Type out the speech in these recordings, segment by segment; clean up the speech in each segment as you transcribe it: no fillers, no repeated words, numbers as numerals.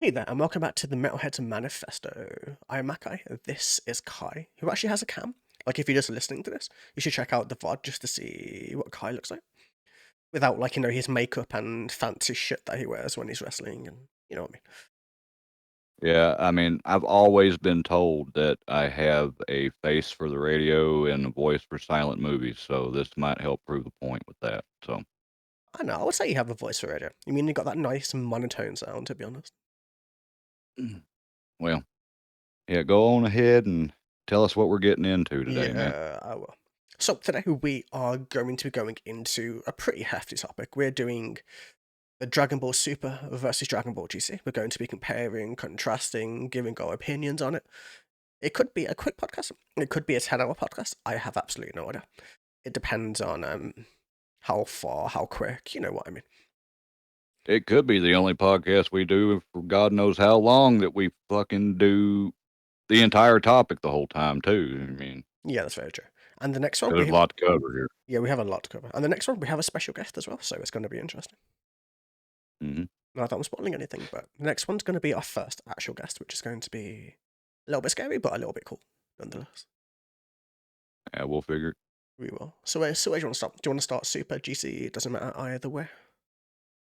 Hey there, and welcome back to the Metalheads Manifesto. I am Makai, and this is Kai, who actually has a cam. Like, if you're just listening to this, you should check out the VOD just to see what Kai looks like. Without, like, his makeup and fancy shit that he wears when he's wrestling, and you know what I mean. Yeah, I mean, I've always been told that I have a face for the radio and a voice for silent movies, so this might help prove the point with that. So, I know, I would say you have a voice for radio. You mean you got that nice monotone sound, to be honest. well, yeah, go on ahead and tell us what we're getting into today, man. Yeah, I will. So, today we are going to be going into a pretty hefty topic. We're doing the Dragon Ball Super versus Dragon Ball GT. We're going to be comparing, contrasting, giving our opinions on it. It could be a quick podcast. It could be a 10-hour podcast. I have absolutely no idea. It depends on how far, how quick, you know what I mean. It could be the only podcast we do for God knows how long that we fucking do the entire topic the whole time, too. I mean, Yeah, that's very true. And the next one, there's a lot to cover here. yeah, we have a lot to cover. And the next one, we have a special guest as well, so it's going to be interesting. Hmm. Not that I'm spoiling anything, but the next one's going to be our first actual guest, which is going to be a little bit scary, but a little bit cool, nonetheless. Yeah, we'll figure it. We will. So where do you want to start? Do you want to start Super, GC? It doesn't matter either way.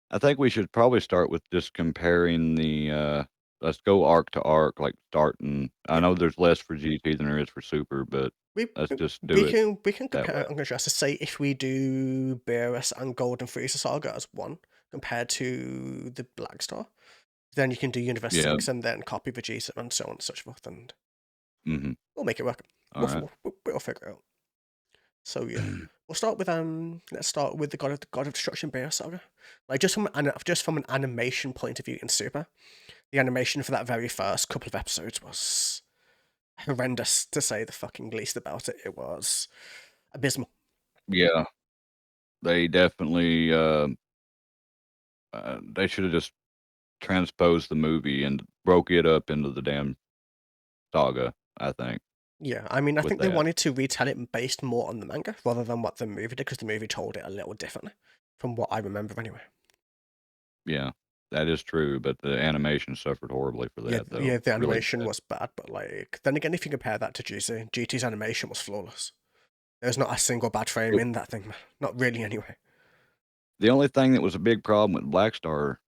I think we should probably start with just comparing let's go arc to arc, like starting. I Yeah. know there's less for GT than there is for Super, but We let's we just we do it can we can that compare. way. I'm going to just say if we do Beerus and Golden Frieza Saga as one compared to the Black Star, then you can do Universe Yeah. 6 and then copy Vegeta and so on and so forth, and Mhm. we'll make it work. All right. We'll figure it out. So yeah, we'll start with let's start with the God of Destruction Beerus Saga. Like just from an animation point of view in Super, the animation for that very first couple of episodes was horrendous, to say the fucking least about it. It was abysmal. Yeah, they definitely they should have just transposed the movie and broke it up into the damn saga, I think, Yeah, I mean, I with think they that. wanted to retell it based more on the manga rather than what the movie did, because the movie told it a little differently, from what I remember anyway. Yeah. That is true, but the animation suffered horribly for Yeah, that though. yeah, the Really animation bad. was bad, but like then again, if you compare that to GT, GT's animation was flawless. There's not a single bad frame It, in that thing, man. Not really, anyway. the only thing that was a big problem with Black Star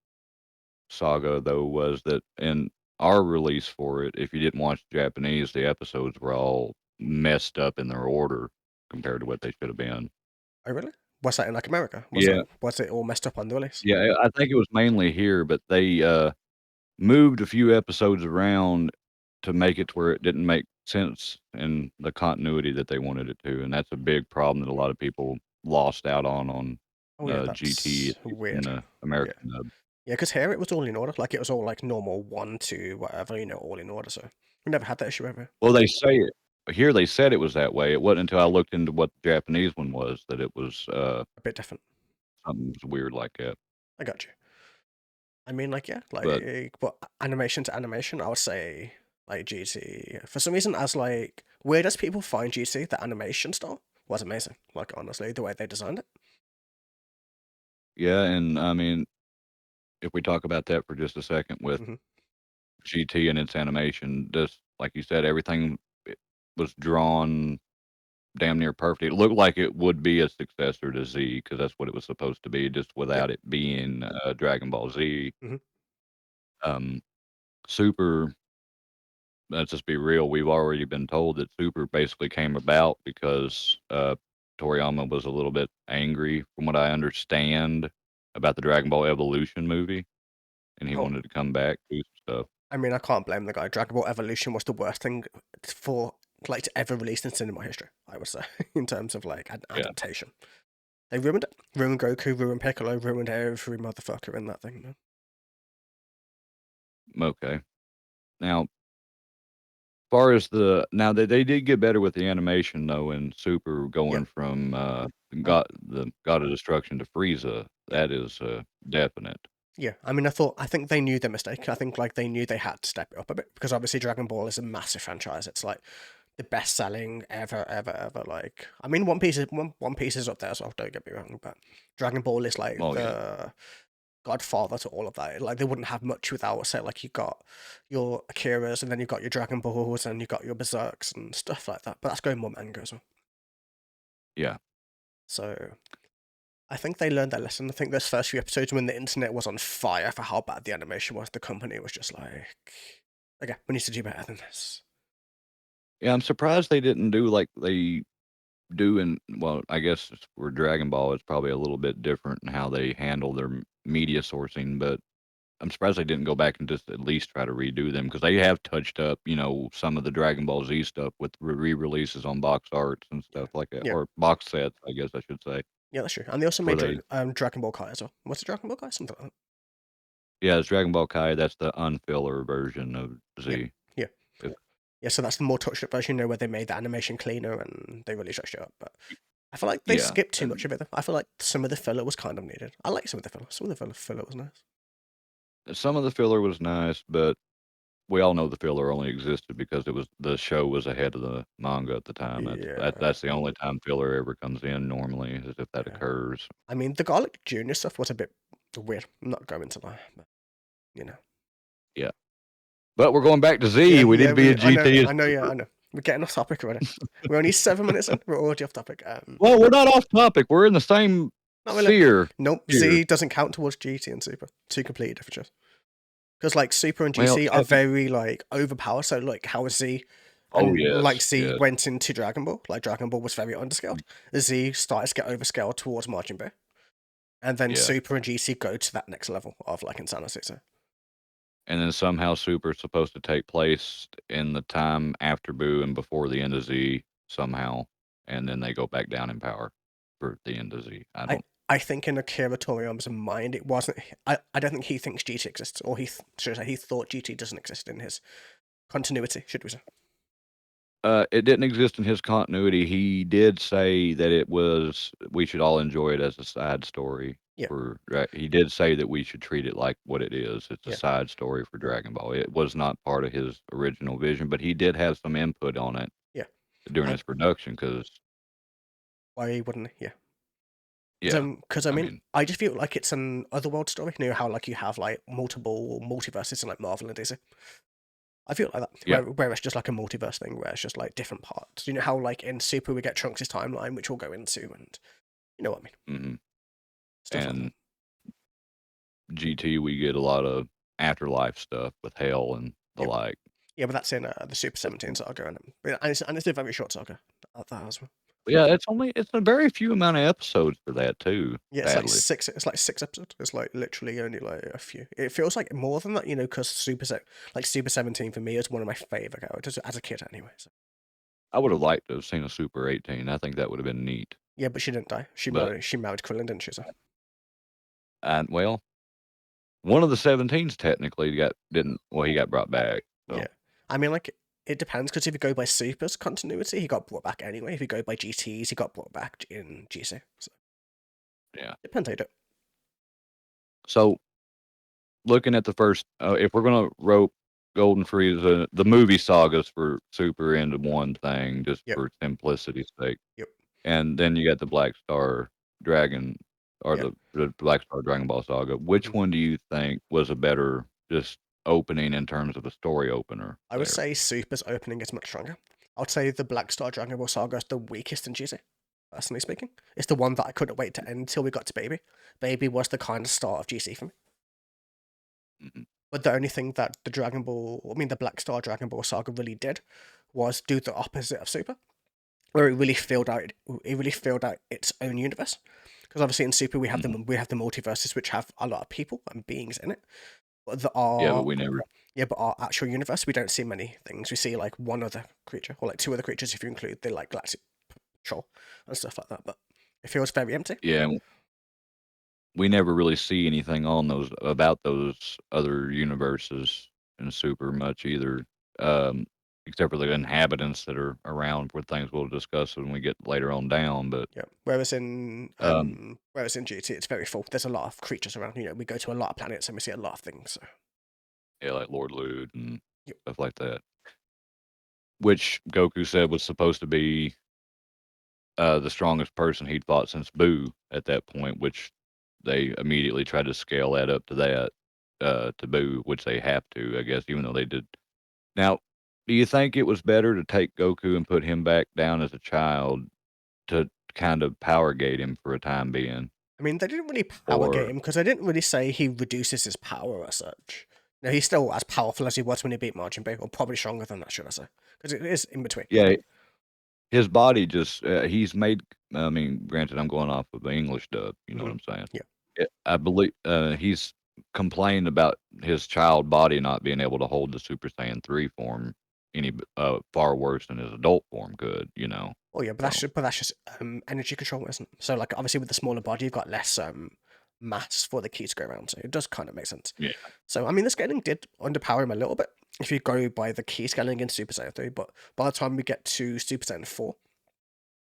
Saga, though, was that in our release for it, if you didn't watch Japanese, the episodes were all messed up in their order compared to what they should have been. Oh, really? Was that in like America? Yeah, Was it all messed up on the release? yeah, I think it was mainly here, but they moved a few episodes around to make it to where it didn't make sense in the continuity that they wanted it to, and that's a big problem that a lot of people lost out on Oh yeah, GT, at that's least in weird. the Yeah. American dub. Yeah, because here it was all in order. Like it was all like normal 1, 2, whatever, all in order. So we never had that issue ever. Well, they say it here, they said it was that way. It wasn't until I looked into what the Japanese one was that it was, A bit different. something was weird like that. I got you. I mean, like, yeah, But but animation to animation, I would say, like, GT. For some reason, as, like, weird as people find GT, the animation style was amazing. Like, honestly, the way they designed it. yeah, and I mean, if we talk about that for just a second with Hmm. GT and its animation, just like you said, everything it was drawn damn near perfect. It looked like it would be a successor to Z because that's what it was supposed to be, just Yep. without it being, Dragon Ball Z. Hmm. Um, Super, let's just be real, we've already been told that Super basically came about because, Toriyama was a little bit angry, from what I understand, about the Dragon Ball Evolution movie, and he Oh, wanted to come back, do some stuff. I mean, I can't blame the guy. Dragon Ball Evolution was the worst thing for, like, to ever released in cinema history, I would say, in terms of, like, Yeah, adaptation. They ruined it. Ruined Goku, ruined Piccolo, ruined every motherfucker in that thing, man. okay. Now, far as they did get better with the animation, though, in Super Yeah, going from, I, the God of Destruction to Frieza. yeah. That is, definite. Yeah, I mean, I think they knew their mistake. I think like they knew they had to step it up a bit because obviously Dragon Ball is a massive franchise. It's like the best selling ever, ever, ever. Like, I mean, One Piece is up there as well. Don't get me wrong, but Dragon Ball is like Oh, yeah. godfather to all of that. Like they wouldn't have much without, say, like you got your Akiras, and then you've got your Dragon Balls, and you got your Berserks and stuff like that. But that's going more manga as well. Yeah. So I think they learned their lesson. I think those first few episodes, when the internet was on fire for how bad the animation was, the company was just like, okay, we need to do better than this. Yeah, I'm surprised they didn't do like they do in well, I guess for Dragon Ball, it's probably a little bit different in how they handle their media sourcing, but I'm surprised they didn't go back and just at least try to redo them because they have touched up, some of the Dragon Ball Z stuff with re-releases on box arts and Yeah, stuff like that, yeah, or box sets, I guess I should say, yeah, that's true. And they also where made they Dragon Ball Kai as well. What's it, Dragon Ball Kai? Something like that. yeah, it's Dragon Ball Kai, that's the unfiller version of Yeah, Z. yeah, If yeah. So that's the more touched up version, where they made the animation cleaner and they really touched it up. But I feel like they yeah, skipped too much and of it. Though. I feel like some of the filler was kind of needed. I like some of the filler. Some of the filler was nice. some of the filler was nice, but we all know the filler only existed because the show was ahead of the manga at the time. Yeah, That's the only time filler ever comes in normally, is if that yeah. occurs. I mean, the Garlic Junior stuff was a bit weird. I'm not going to lie, but you know. Yeah. But we're going back to Yeah, Z. We need yeah. to be a I know, GT and I know. Yeah, Super. I know. We're getting off topic already. We're only 7 minutes in. We're already off topic. Well, we're not off topic. We're in the same Not really. sphere Nope. here. Z doesn't count towards GT and Super. Two completely different shows. Because like Super and Well, GC are very like overpowered. So like how Z oh and like yes, Z yes, went into Dragon Ball. Like Dragon Ball was very underscaled. Z started to get overscaled towards Majin Buu, and then yeah. Super and GC go to that next level of like insanity. So And then somehow Super is supposed to take place in the time after Boo and before the end of Z somehow, and then they go back down in power for the end of Z. I I don't. I think in Akira Toriyama's mind, it wasn't. I don't think he thinks GT exists, or should I say he thought GT doesn't exist in his continuity. Should we say? It didn't exist in his continuity. He did say that we should all enjoy it as a side story Yeah, he did say that we should treat it like what it is. It's a yeah, side story for Dragon Ball. It was not part of his original vision, but he did have some input on it yeah. during I his production because, why wouldn't he? Yeah. yeah, Because I I mean, mean, I just feel like it's an otherworld story. You know how like you have like multiple multiverses in like Marvel and DC. I feel like that, yeah, where it's just like a multiverse thing, where it's just like different parts. You know how like in Super we get Trunks' timeline, which we'll go into, and you know what I mean, hmm stuff like that. and GT, we get a lot of afterlife stuff with hell and the Yeah, like. yeah, but that's in the Super 17 saga, and it's a very short saga. That as well. Yeah, it's a very few amount of episodes for that too, Yeah, it's like sadly. six. It's like 6 episodes. It's like literally only like a few. It feels like more than that, you know, because like Super 17 for me is one of my favorite characters as a kid, anyway. So. I would have liked to have seen a Super 18. I think that would have been neat. Yeah, but she didn't die. But She married Krillin, didn't she? So and well, one of the 17s technically he got brought back. yeah, So I mean, like it depends because if you go by Super's continuity, he got brought back anyway. If you go by GT's, he got brought back in GC. So yeah. depends how you do it. So looking at the first, if we're gonna rope Golden Frieza, the movie sagas for Super into one thing, just Yep, for simplicity's sake, yep, and then you got the Black Star Dragon or yeah. the Black Star Dragon Ball saga. Which Mhm. one do you think was a better just opening in terms of a story opener I would there? say Super's opening is much stronger. I would say the Black Star Dragon Ball Saga is the weakest in GC. Personally speaking, it's the one that I couldn't wait to end until we got to Baby. Baby was the kind of start of GC for me. Mhm. But the only thing that the Black Star Dragon Ball Saga really did was do the opposite of Super, where it really filled out its own universe. Because obviously in Super Mhm. we have the multiverses which have a lot of people and beings in it. But Yeah, but we never. our actual universe we don't see many things. We see like one other creature or like two other creatures if you include the like Galactic Patrol and stuff like that. But it feels very empty. Yeah, we never really see anything on those about those other universes in Super much either, um, except for the inhabitants that are around for things we'll discuss when we get later on down. But Yeah. um, Whereas in GT it's very full. There's a lot of creatures around. You know, we go to a lot of planets and we see a lot of things. So yeah, like Lord Lude and yep. stuff like that, which Goku said was supposed to be the strongest person he'd fought since Boo at that point, which they immediately tried to scale that up to that, to Boo, which they have to, I guess, even though they did. Now, do you think it was better to take Goku and put him back down as a child to kind of power gate him for a time being? I mean, they didn't really power gate Or him because they didn't really say he reduces his power as such. No, he's still as powerful as he was when he beat Majin Buu, or probably stronger than that, should I say? Because it is in between. yeah, his body just, he's made I mean, granted, I'm going off of the English dub, you know what Hmm. I'm saying? Yeah. I believe, he's complained about his child body not being able to hold the Super Saiyan 3 form far worse than his adult form could, you know? Oh yeah, but So, that's just energy control, isn't it? So like obviously with the smaller body, you've got less mass for the key to go around, so it does kind of make sense. yeah. So I mean, the scaling did underpower him a little bit if you go by the key scaling in Super Saiyan 3, but by the time we get to Super Saiyan 4,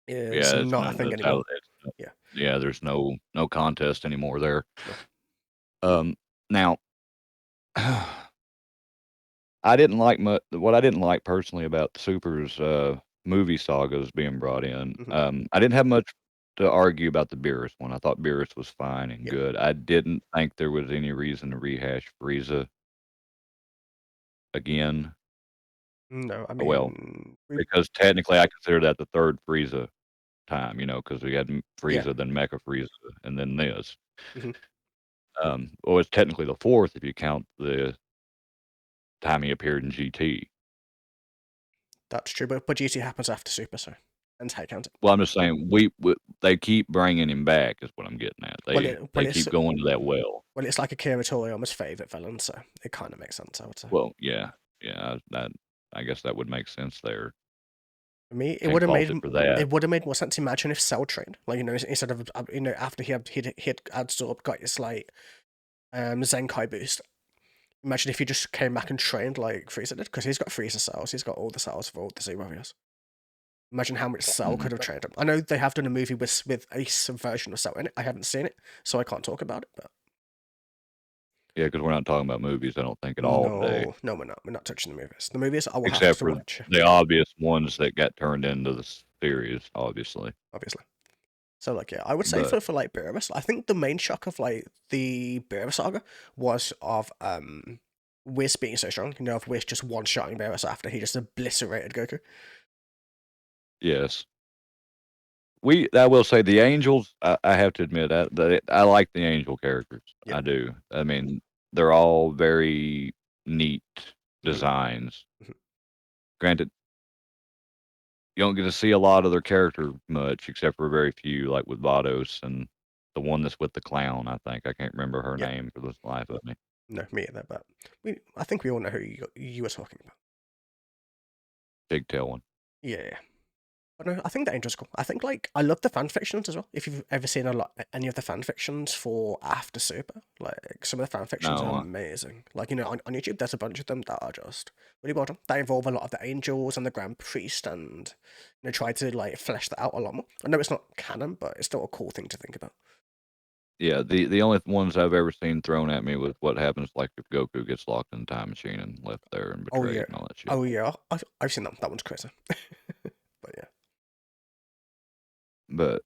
is Yeah, it's not a not thing it's anymore. out it's Yeah, yeah, there's no contest anymore there. no. Now I didn't like what I didn't like personally about Super's, movie sagas being brought in, Hmm. I didn't have much to argue about the Beerus one. I thought Beerus was fine and Yeah, good. I didn't think there was any reason to rehash Frieza again. no, I Well, mean, we, because technically I consider that the 3rd Frieza time, you know, because we had yeah, Frieza, then Mecha Frieza, and then this. hmm, Well, it's technically the 4th if you count the time he appeared in GT. that's true. But GT happens after Super, so and how you count it. Well, I'm just saying they keep bringing him back is what I'm getting at. Well, They keep going to that well. it's like Akira Toriyama's favorite villain, so it kind of makes sense, I would say. Well, yeah, yeah, that I guess that would make sense there. For me, Can't fault it for that. it would have made more sense. Imagine if Cell trained, like instead of after he'd absorbed got his like Zenkai boost. Imagine if he just came back and trained like Frieza did, because he's got Frieza cells, he's got all the cells for all the Z warriors. Imagine how much Cell Mhm. could have trained him. I know they have done a movie with a version of Cell in it. I haven't seen it, so I can't talk about it. But Yeah, because 'cause we're not talking about movies, I don't think, at all today, no, no, we're not. We're not touching the movies. The movies I will have except to for watch, the obvious ones that got turned into the series, obviously. obviously. So like yeah, I would say But for like Beerus, I think the main shock of like the Beerus saga was of Whis being so strong. You know, of Whis just one shotting Beerus after he just obliterated Goku. yes. I will say the Angels, I have to admit, I like the Angel characters. Yeah. I do. I mean, they're all very neat Hmm. designs. Hmm. Granted, you don't get to see a lot of their character much, except for very few, like with Vados and the one that's with the clown, I think. I can't remember her Yeah. name for the life of me. No, me either. But I think we all know who you were talking about. Pigtail one. Yeah. Yeah. But no, I think the Angel's cool. I think like I love the fan fictions as well. If you've ever seen any of the fan fictions for After Super, like some of the fan fictions are No, amazing. Like on YouTube, there's a bunch of them that are just really well done. They involve a lot of the angels and the Grand Priest, and try to like flesh that out a lot more. I know it's not canon, but it's still a cool thing to think about. yeah, the only ones I've ever seen thrown at me was what happens, like, if Goku gets locked in the time machine and left there and Oh betrayed yeah, and all that shit. oh yeah, I've seen that. That one's crazy. But yeah. But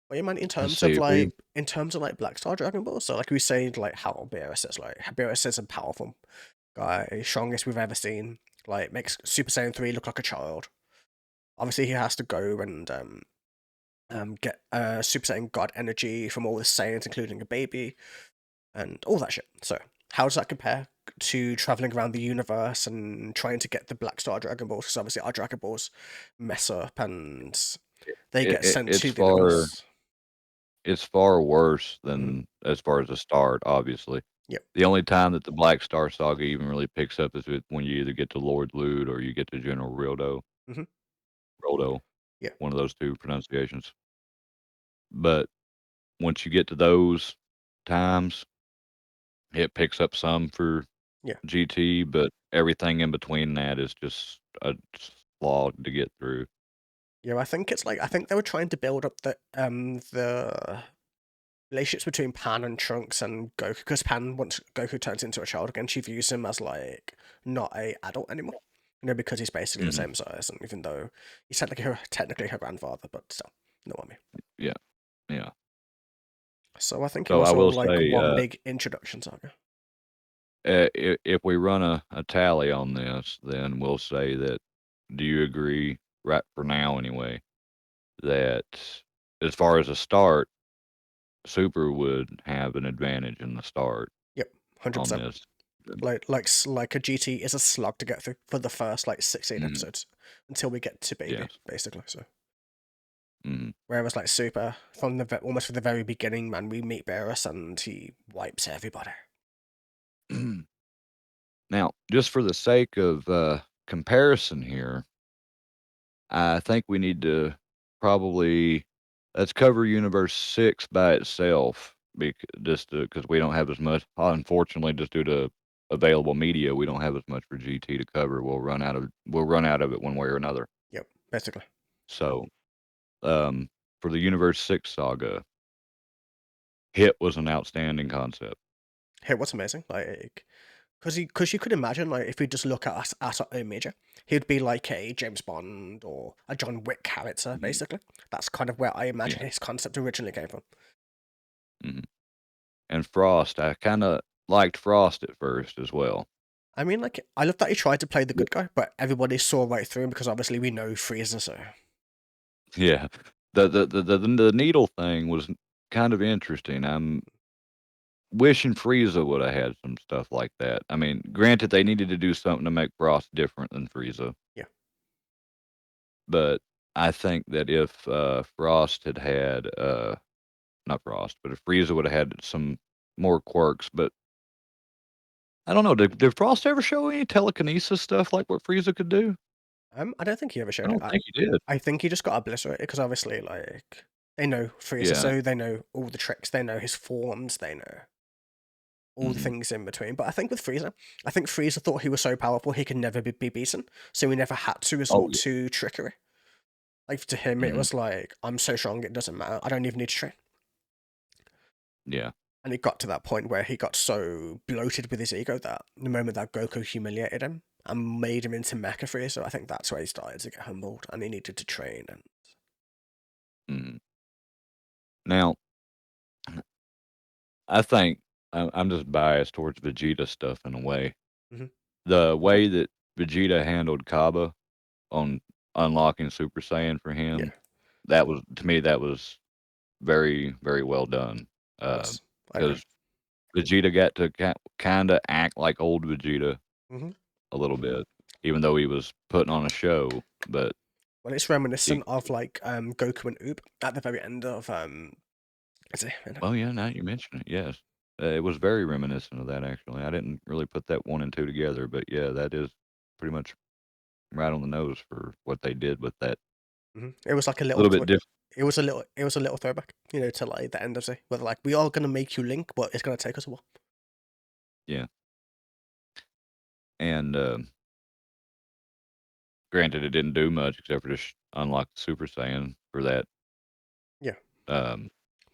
But yeah, man, let's see, we in terms of like Black Star Dragon Ball, so like we say like how Beerus is a powerful guy, strongest we've ever seen. Like makes Super Saiyan 3 look like a child. Obviously he has to go and get Super Saiyan God energy from all the Saiyans, including a baby, and all that shit. So how does that compare to traveling around the universe and trying to get the Black Star Dragon Balls? Because obviously our Dragon Balls mess up and they get sent it's to the far universe. it's far worse Hmm. than as far as the start, obviously. Yep. The only time that the Black Star Saga even really picks up is when you either get to Lord Lude or you get to General Hmm. Roldo, Yeah. one of those 2 pronunciations. But once you get to those times, it picks up some for Yeah. GT, but everything in between that is just a slog to get through. Yeah, I think it's like I think they were trying to build up the relationships between Pan and Trunks and Goku, because Pan, once Goku turns into a child again, she views him as like not a adult anymore. Because he's basically the Mhm. same size, and even though he's technically her grandfather, but still, know what I mean. Yeah, yeah. So I think it So was I all will like say, one big introduction saga. if we run a tally on this, then we'll say that do you agree, right for now anyway, that as far as a start, Super would have an advantage in the start Yep, on 100%. this? Like a GT is a slog to get through for the first like 16 Mhm. episodes until we get to baby, Yes. basically. So Mhm. whereas like Super, from almost from the very beginning, man, we meet Beerus and he wipes everybody. Now, just for the sake of, comparison here, I think we need to probably let's cover Universe 6 by itself just because we don't have as much unfortunately, just due to available media, we don't have as much for GT to cover. We'll run out of it one way or another. Yep, basically. So, um, for the Universe 6 saga, Hit was an outstanding concept. Hey, what's amazing? Like, because you could imagine, like, if we just look at us at our own major, he'd be like a James Bond or a John Wick character, Mhm. basically. That's kind of where I Yeah. imagine his concept originally came from. Mhm. And Frost, I kinda liked Frost at first as well. I mean, like, I love that he tried to play the Yeah. good guy, but everybody saw right through him because obviously we know Frieza, so. Yeah. The needle thing was kind of interesting. I'm wishing Frieza woulda had some stuff like that. I mean, granted, they needed to do something to make Frost different than Frieza, Yeah. but I think that if, Frost had had, not Frost, but if Frieza woulda had some more quirks, but I don't know, did Frost ever show any telekinesis stuff like what Frieza could do? I don't think he ever I showed it. don't think he did. I think he just got obliterated because obviously, like, they know Frieza, Yeah. so they know all the tricks, they know his forms, they know all the Mhm. things in between. But I think with Frieza, I think Frieza thought he was so powerful he could never be beaten, so he never had to Oh, resort yeah. to trickery. Like to him, it Mhm. was like, I'm so strong, it doesn't matter. I don't even need to train. Yeah. And it got to that point where he got so bloated with his ego that the moment that Goku humiliated him and made him into Mecha Frieza, I think that's where he started to get humbled and he needed to train. And Mhm. Now, I think I'm just biased towards Vegeta stuff in a way. mhm, The way that Vegeta handled Kaba on unlocking Super Saiyan for yeah, him, that was to me, that was very, very well done, yes, I agree. because Vegeta got to kinda act like old Vegeta hmm a little bit, even though he was putting on a show, but Well, it's he reminiscent of like Goku and Oob at the very end of is it? well, yeah, now you mention it, yes. It was very reminiscent of that, actually. I didn't really put that 1 and 2 together, but yeah, that is pretty much right on the nose for what they did with that. It was like a A little. little bit different. It was a little throwback, to like the end of Z, where they're like, we are gonna make you Link, but it's gonna take us a while. Yeah, and, granted, it didn't do much except for just unlock the Super Saiyan for that, Yeah. um,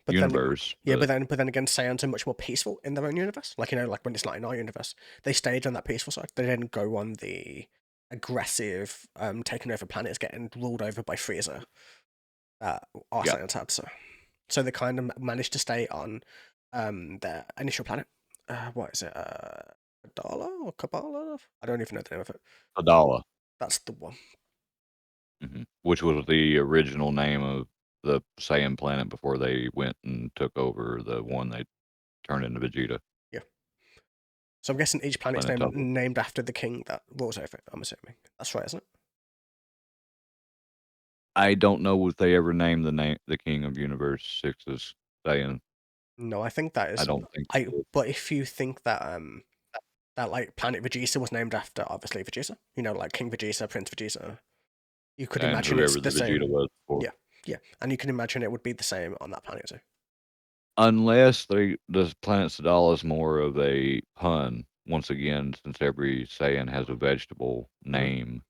But then, universe, yeah, but but then again, Saiyans are much more peaceful in their own universe. Like like when it's not in our universe, they stayed on that peaceful side. They didn't go on the aggressive, taking over planets, getting ruled over by Frieza that our yeah, Saiyans had. So they kind of managed to stay on their initial planet. What is it? Kadala or Kabbalah? I don't even know the name of it. Adala, That's the one. which was the original name of the Saiyan planet before they went and took over the one they turned into Vegeta, Yeah. So I'm guessing each planet's Planet Tubble. named after the king that rules over it. I'm assuming that's right, isn't it? I don't know if they ever named the King of Universe 6's Saiyan. No, I think that I is. don't think they did. But if you think that that like planet Vegeta was named after obviously Vegeta, like King Vegeta, Prince Vegeta, you could And imagine it's whoever the the Vegeta same. was before. Yeah, yeah, and you can imagine it would be the same on that planet too. Unless the planet Sadal is more of a pun, once again, since every Saiyan has a vegetable hmm name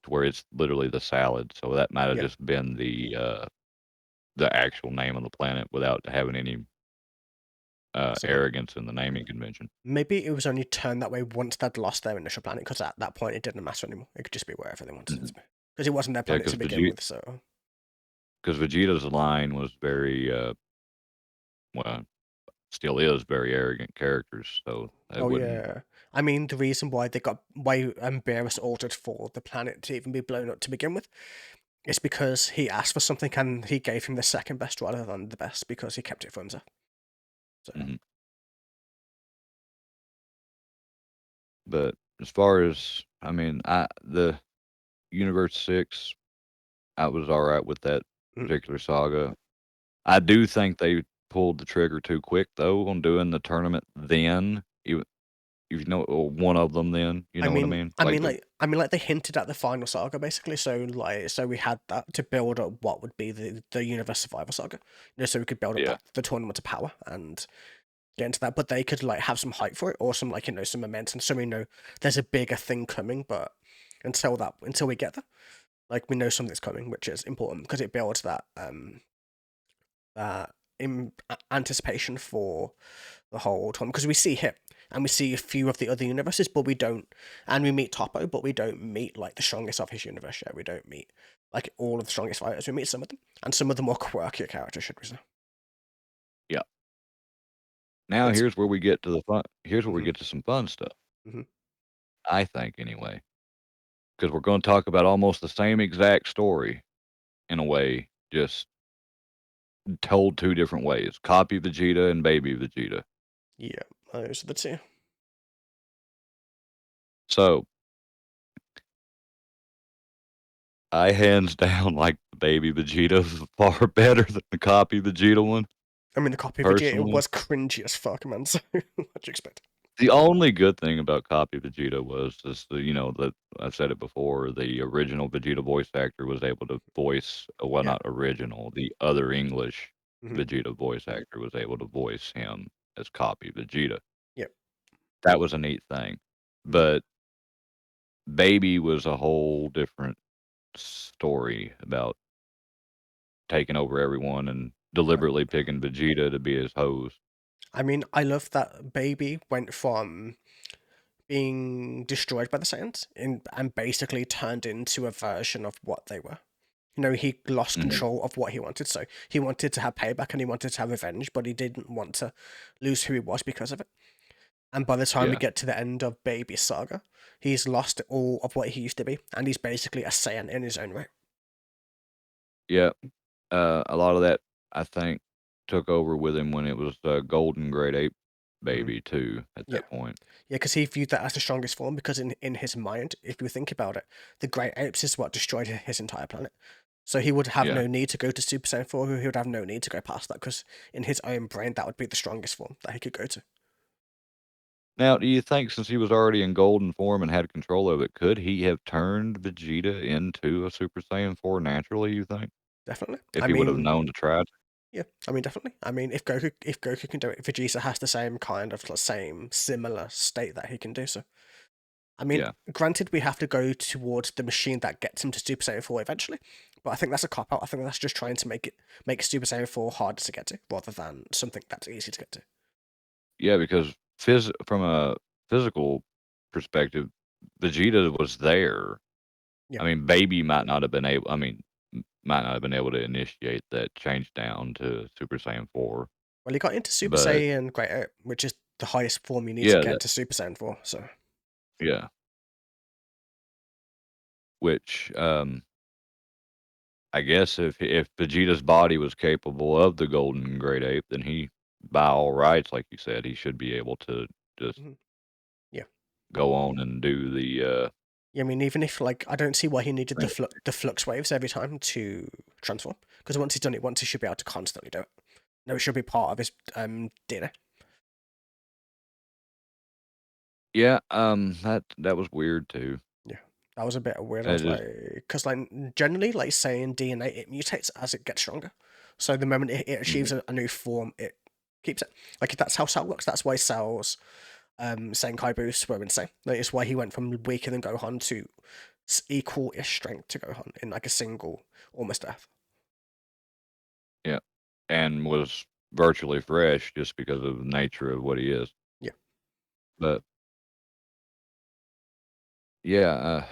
to where it's literally the salad, so that might have Yeah, just been the actual name of the planet without having any, possibly. arrogance in the naming convention. Maybe it was only turned that way once they'd lost their initial planet, because at that point it didn't matter anymore. It could just be wherever they wanted it Mhm. to be, because it wasn't their Yeah, planet to begin with. So 'cause Vegeta's line was very, well, still is very arrogant characters, so they Oh wouldn't. yeah. I mean, the reason why Beerus altered for the planet to even be blown up to begin with is because he asked for something and he gave him the second best rather than the best because he kept it for himself. So Mhm. But as far as I mean, the Universe 6, I was alright with that mm. particular saga. I do think they pulled the trigger too quick, though, on doing the tournament then, even if you know or one of them then, you know what I mean? Like the Like they hinted at the final saga basically. So we had that to build up what would be the Universe Survivor saga. So we could build up yeah, that the tournament of power and get into that. But they could like have some hype for it or some some momentum. So we know there's a bigger thing coming. But until we get there, like we know something's coming, which is important because it builds that anticipation for the whole time because we see him and we see a few of the other universes, but we don't, and we meet Topo, but we don't meet like the strongest of his universe yet. We don't meet like all of the strongest fighters. We meet some of them, and some of the more quirkier characters, should we say? yeah. Now It's here's where we get to the fun here's where we mm-hmm, get to some fun stuff, mm-hmm, I think anyway, because 'cause we're gonna talk about almost the same exact story in a way, just told 2 different ways, Copy Vegeta and Baby Vegeta. yeah, those are the two. So, I hands down like the Baby Vegeta far better than the Copy Vegeta one, I mean, the copy of Vegeta personally. was cringy as fuck, man. So what do you expect? The only good thing about Copy Vegeta was just that I've said it before, the original Vegeta voice actor was able to voice well, Yeah, not original, the other English mm-hmm, Vegeta voice actor was able to voice him as Copy Vegeta. yep, That was a neat thing. mm-hmm, But Baby was a whole different story about taking over everyone and yeah. deliberately picking Vegeta to be his host. I mean, I love that Baby went from being destroyed by the Saiyans and basically turned into a version of what they were. He lost Mhm. control of what he wanted. So he wanted to have payback and he wanted to have revenge, but he didn't want to lose who he was because of it. And by the time we Yeah. get to the end of Baby Saga, he's lost all of what he used to be, and he's basically a Saiyan in his own right. Yeah. A lot of that, I think, took over with him when it was, Golden Great Ape Hmm. Baby too, at Yeah, that point. yeah, because he viewed that as the strongest form. Because in his mind, if you think about it, the Great Apes is what destroyed his entire planet. So he would have Yeah. no need to go to Super Saiyan 4. He would have no need to go past that because in his own brain, that would be the strongest form that he could go to. Now, do you think since he was already in golden form and had control of it, could he have turned Vegeta into a Super Saiyan 4 naturally, you think? Definitely. If I he would have mean, known to try to? yeah, I mean, definitely. I mean, if Goku can do it, Vegeta has the same kind of same similar state that he can do so. I mean, Yeah. granted, we have to go towards the machine that gets him to Super Saiyan 4 eventually, but I think that's a cop out. I think that's just trying to make Super Saiyan 4 harder to get to rather than something that's easy to get to. Yeah, because from a physical perspective, Vegeta was there. Yeah. I mean, Baby might not have been able I mean, might not have been able to initiate that change down to Super Saiyan 4, Well, he got into Super but Saiyan Great Ape, which is the highest form you need to yeah, get that to Super Saiyan 4. So, yeah, which, I guess if Vegeta's body was capable of the Golden Great Ape, then he, by all rights, like you said, he should be able to just mhm, yeah. go on and do Yeah, I mean, even if like I don't see why he needed tran the flux waves every time to transform, because once he's done it once, he should be able to constantly do it. No, it should be part of his DNA. yeah, that was weird too. Yeah, that was a bit weird. I It was just like, because like generally, like saying DNA, it mutates as it gets stronger. So the moment it mhm, achieves a new form, it keeps it. Like that's how Cell works. That's why Cell's Senkai boosts were insane. That is why he went from weaker than Gohan to equal-ish strength to Gohan in like a single almost death. yeah, and was virtually fresh just because of the nature of what he is. Yeah, But yeah,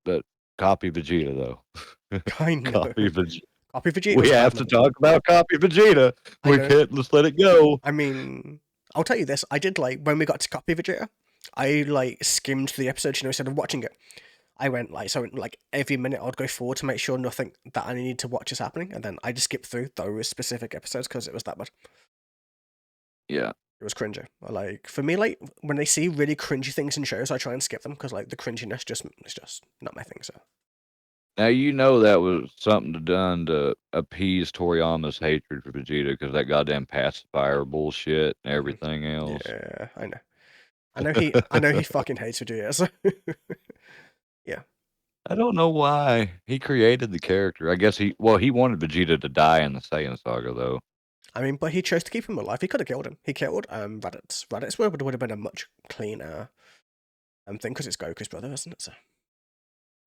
but copy Vegeta though. I know. Copy Vegeta. Copy Vegeta We was a bad have to movie. talk about Copy Vegeta. I We know. can't just let it go. I mean, I'll tell you this. I did like when we got to Copy Vegeta. I like skimmed the episode, instead of watching it. I went like every minute I'd go forward to make sure nothing that I needed to watch is happening, and then I just skipped through those specific episodes because it was that bad. Yeah. It was cringy. Like for me, like when I see really cringy things in shows, I try and skip them because like the cringiness is just not my thing. So Now that was something done to appease Toriyama's hatred for Vegeta because that goddamn pacifier bullshit and hmm everything else. yeah, I know. I know he fucking hates Vegeta. So yeah, I don't know why he created the character. I guess he wanted Vegeta to die in the Saiyan saga though. I mean, but he chose to keep him alive. He could have killed him. He killed Raditz. Raditz would have been a much cleaner thing because it's Goku's brother, isn't it? So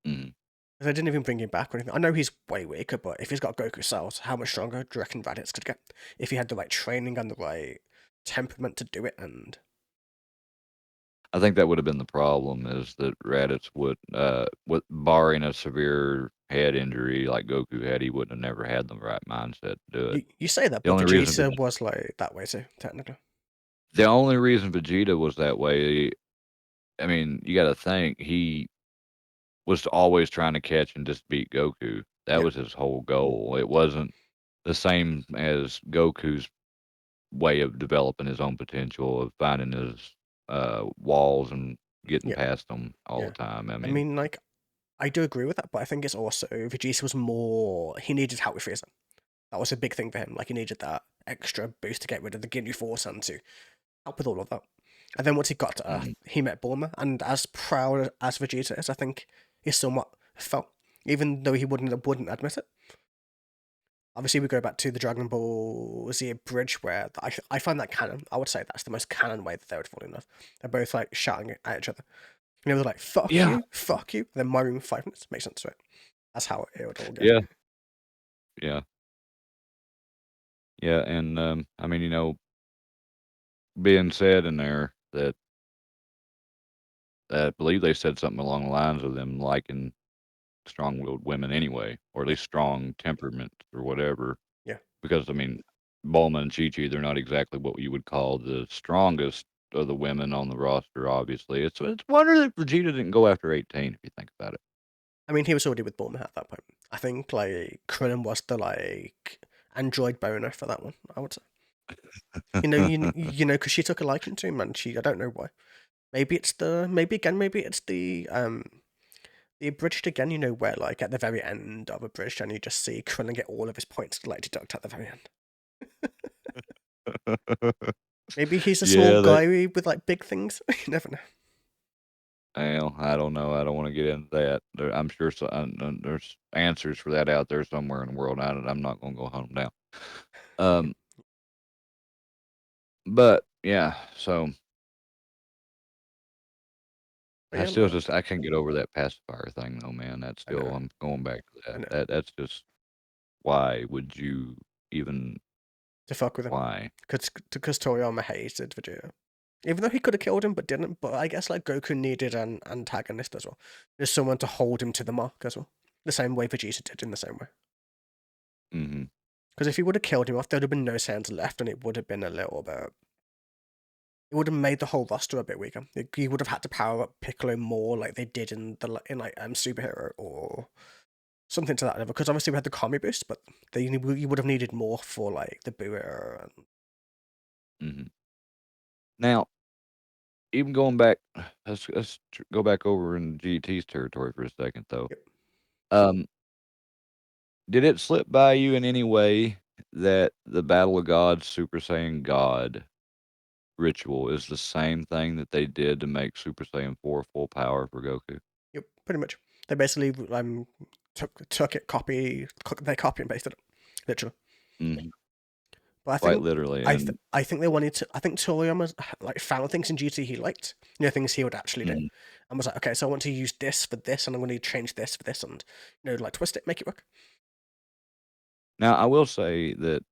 Mm. they didn't even bring him back or anything. I know he's way weaker, but if he's got Goku cells, how much stronger do you reckon Raditz could get if he had the right training and the right temperament to do it? And I think that would have been the problem is that Raditz with barring a severe head injury like Goku had, he wouldn't have never had the right mindset to do it. you say that, The but only reason Vegeta was like that way too, technically. the only reason Vegeta was that way, I mean, you got to think he was always trying to catch and just beat Goku. That Yeah, was his whole goal. It wasn't the same as Goku's way of developing his own potential, of finding his walls and getting yeah, past them all yeah. the time. I I mean, mean, like I do agree with that, but I think it's also Vegeta was more he needed help with Frieza. That was a big thing for him. Like he needed that extra boost to get rid of the Ginyu Force and to help with all of that. And then once he got to Earth, mhm. he met Bulma, and as proud as Vegeta is, I think he somewhat felt, even though he wouldn't admit it. Obviously, we go back to the Dragon Ball Z bridge, where I find that canon. I would say that's the most canon way that they would fall in love. They're both like shouting at each other. They're like, Yeah, fuck you. Then marrying 5 minutes makes sense, right? That's how it would all go. yeah, yeah, yeah. And I mean, being said in there that I believe they said something along the lines of them liking strong-willed women anyway, or at Yeah, least strong temperament or whatever. yeah, Because I mean, Bulma and Chi-Chi, they're not exactly what you would call the strongest of the women on the roster. Obviously, it's a wonder that Vegeta didn't go after 18. If you think about it. I mean, he was already with Bulma at that point. I think like Krillin was the like android boner for that one. I would say. Because she took a liking to him, and I don't know why. Maybe it's the abridged again. Where like at the very end of abridged, and you just see Krillin get all of his points like deduct at the very end. Maybe he's a small Yeah, that. guy with like big things. You never know. Well, I don't know. I don't want to get into that. I'm sure there's answers for that out there somewhere in the world. I'm not going to go hunt them down. Yeah. Um, but yeah, so But yeah, no, I can't get over that pacifier thing though, man. That's I know, still I'm going back to I that. know. That's just why would you even To fuck with him, why? because Toriyama hated Vegeta. Even though he could have killed him, but didn't. But I guess like Goku needed an antagonist as well. There's someone to hold him to the mark as well. The same way Vegeta did in the same way. Hmm. Because if he would have killed him off, there would have been no Saiyans left, and it would have been a little bit. It would have made the whole roster a bit weaker. He would have had to power up Piccolo more, like they did in Superhero or something to that level. Because obviously we had the Kami boost, but you would have needed more for like the Buer and Hmm. Now, even going back, go back over in GT's territory for a second though. yep, Um, did it slip by you in any way that the Battle of Gods Super Saiyan God ritual is the same thing that they did to make Super Saiyan 4 full power for Goku? yep, pretty much. They basically took it, they copy and pasted it, literally. Mhm. But Quite literally, and I think they wanted to. I think Toriyama like found things in GT he liked, things he would actually do, mhm. and was like, okay, so I want to use this for this, and I'm going to change this for this, and like twist it, make it work. Now I will say that,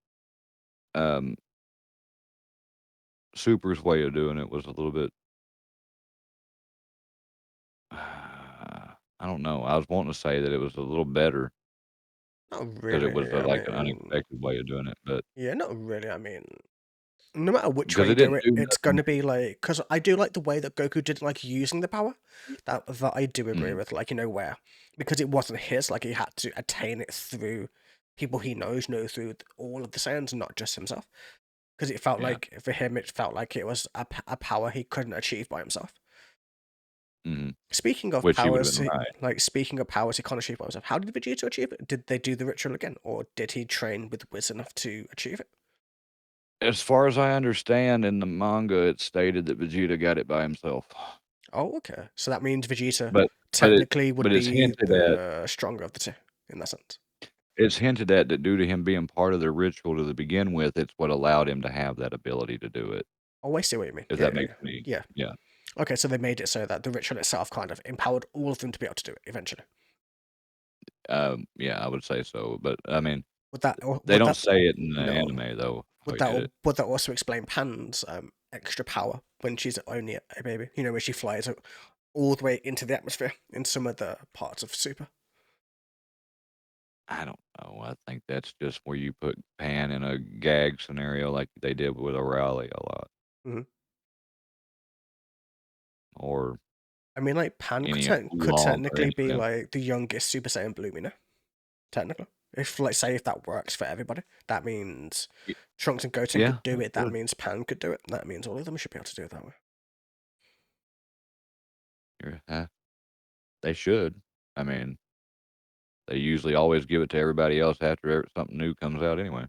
um, Super's way of doing it was a little bit I don't know, I was wanting to say that it was a little better, Not because it really. was, I like, an mean, unexpected way of doing it, but yeah, not really. I mean, no matter which way because you it do didn't it, do it's nothing. gonna be like because I do like the way that Goku didn't like using the power. That I do agree Mhm, with. Like where because it wasn't his. Like he had to attain it through people he knows, know through all of the Saiyans, not just himself. Because it felt yeah, like for him, it felt like it was a power he couldn't achieve by himself. mhm, Speaking of which he would've powers, been right. speaking of powers he can't achieve by himself, how did Vegeta achieve it? Did they do the ritual again, or did he train with Wiz enough to achieve it? As far as I understand, in the manga, it's stated that Vegeta got it by himself, Oh, okay. So that means Vegeta but but it technically would but be the stronger of the two in that sense. it's hinted at that due to him being part of the ritual to begin with, it's what allowed him to have that ability to do it, Oh, I see what you mean. if Yeah, that yeah, makes yeah. any Yeah. yeah. Okay, so they made it so that the ritual itself kind of empowered all of them to be able to do it eventually. Yeah, I would say so, but, I mean, Would that or they would don't that say it in the no? anime, though, how Would he that did it. would that also explain Pan's extra power when she's only a baby? You know, where she flies all the way into the atmosphere in some of the parts of Super. I don't know, I think that's just where you put Pan in a gag scenario like they did with O'Reilly a lot, Hmm. or I mean, like Pan any could Oolong or technically any of be them. like the youngest Super Saiyan Blue, you know, technically. If like say if that works for everybody, that means Y Trunks and Goten yeah, could do it it. That would. means Pan could do it. That means all of them should be able to do it that way. You're they should. I mean, they usually always give it to everybody else after something new comes out anyway.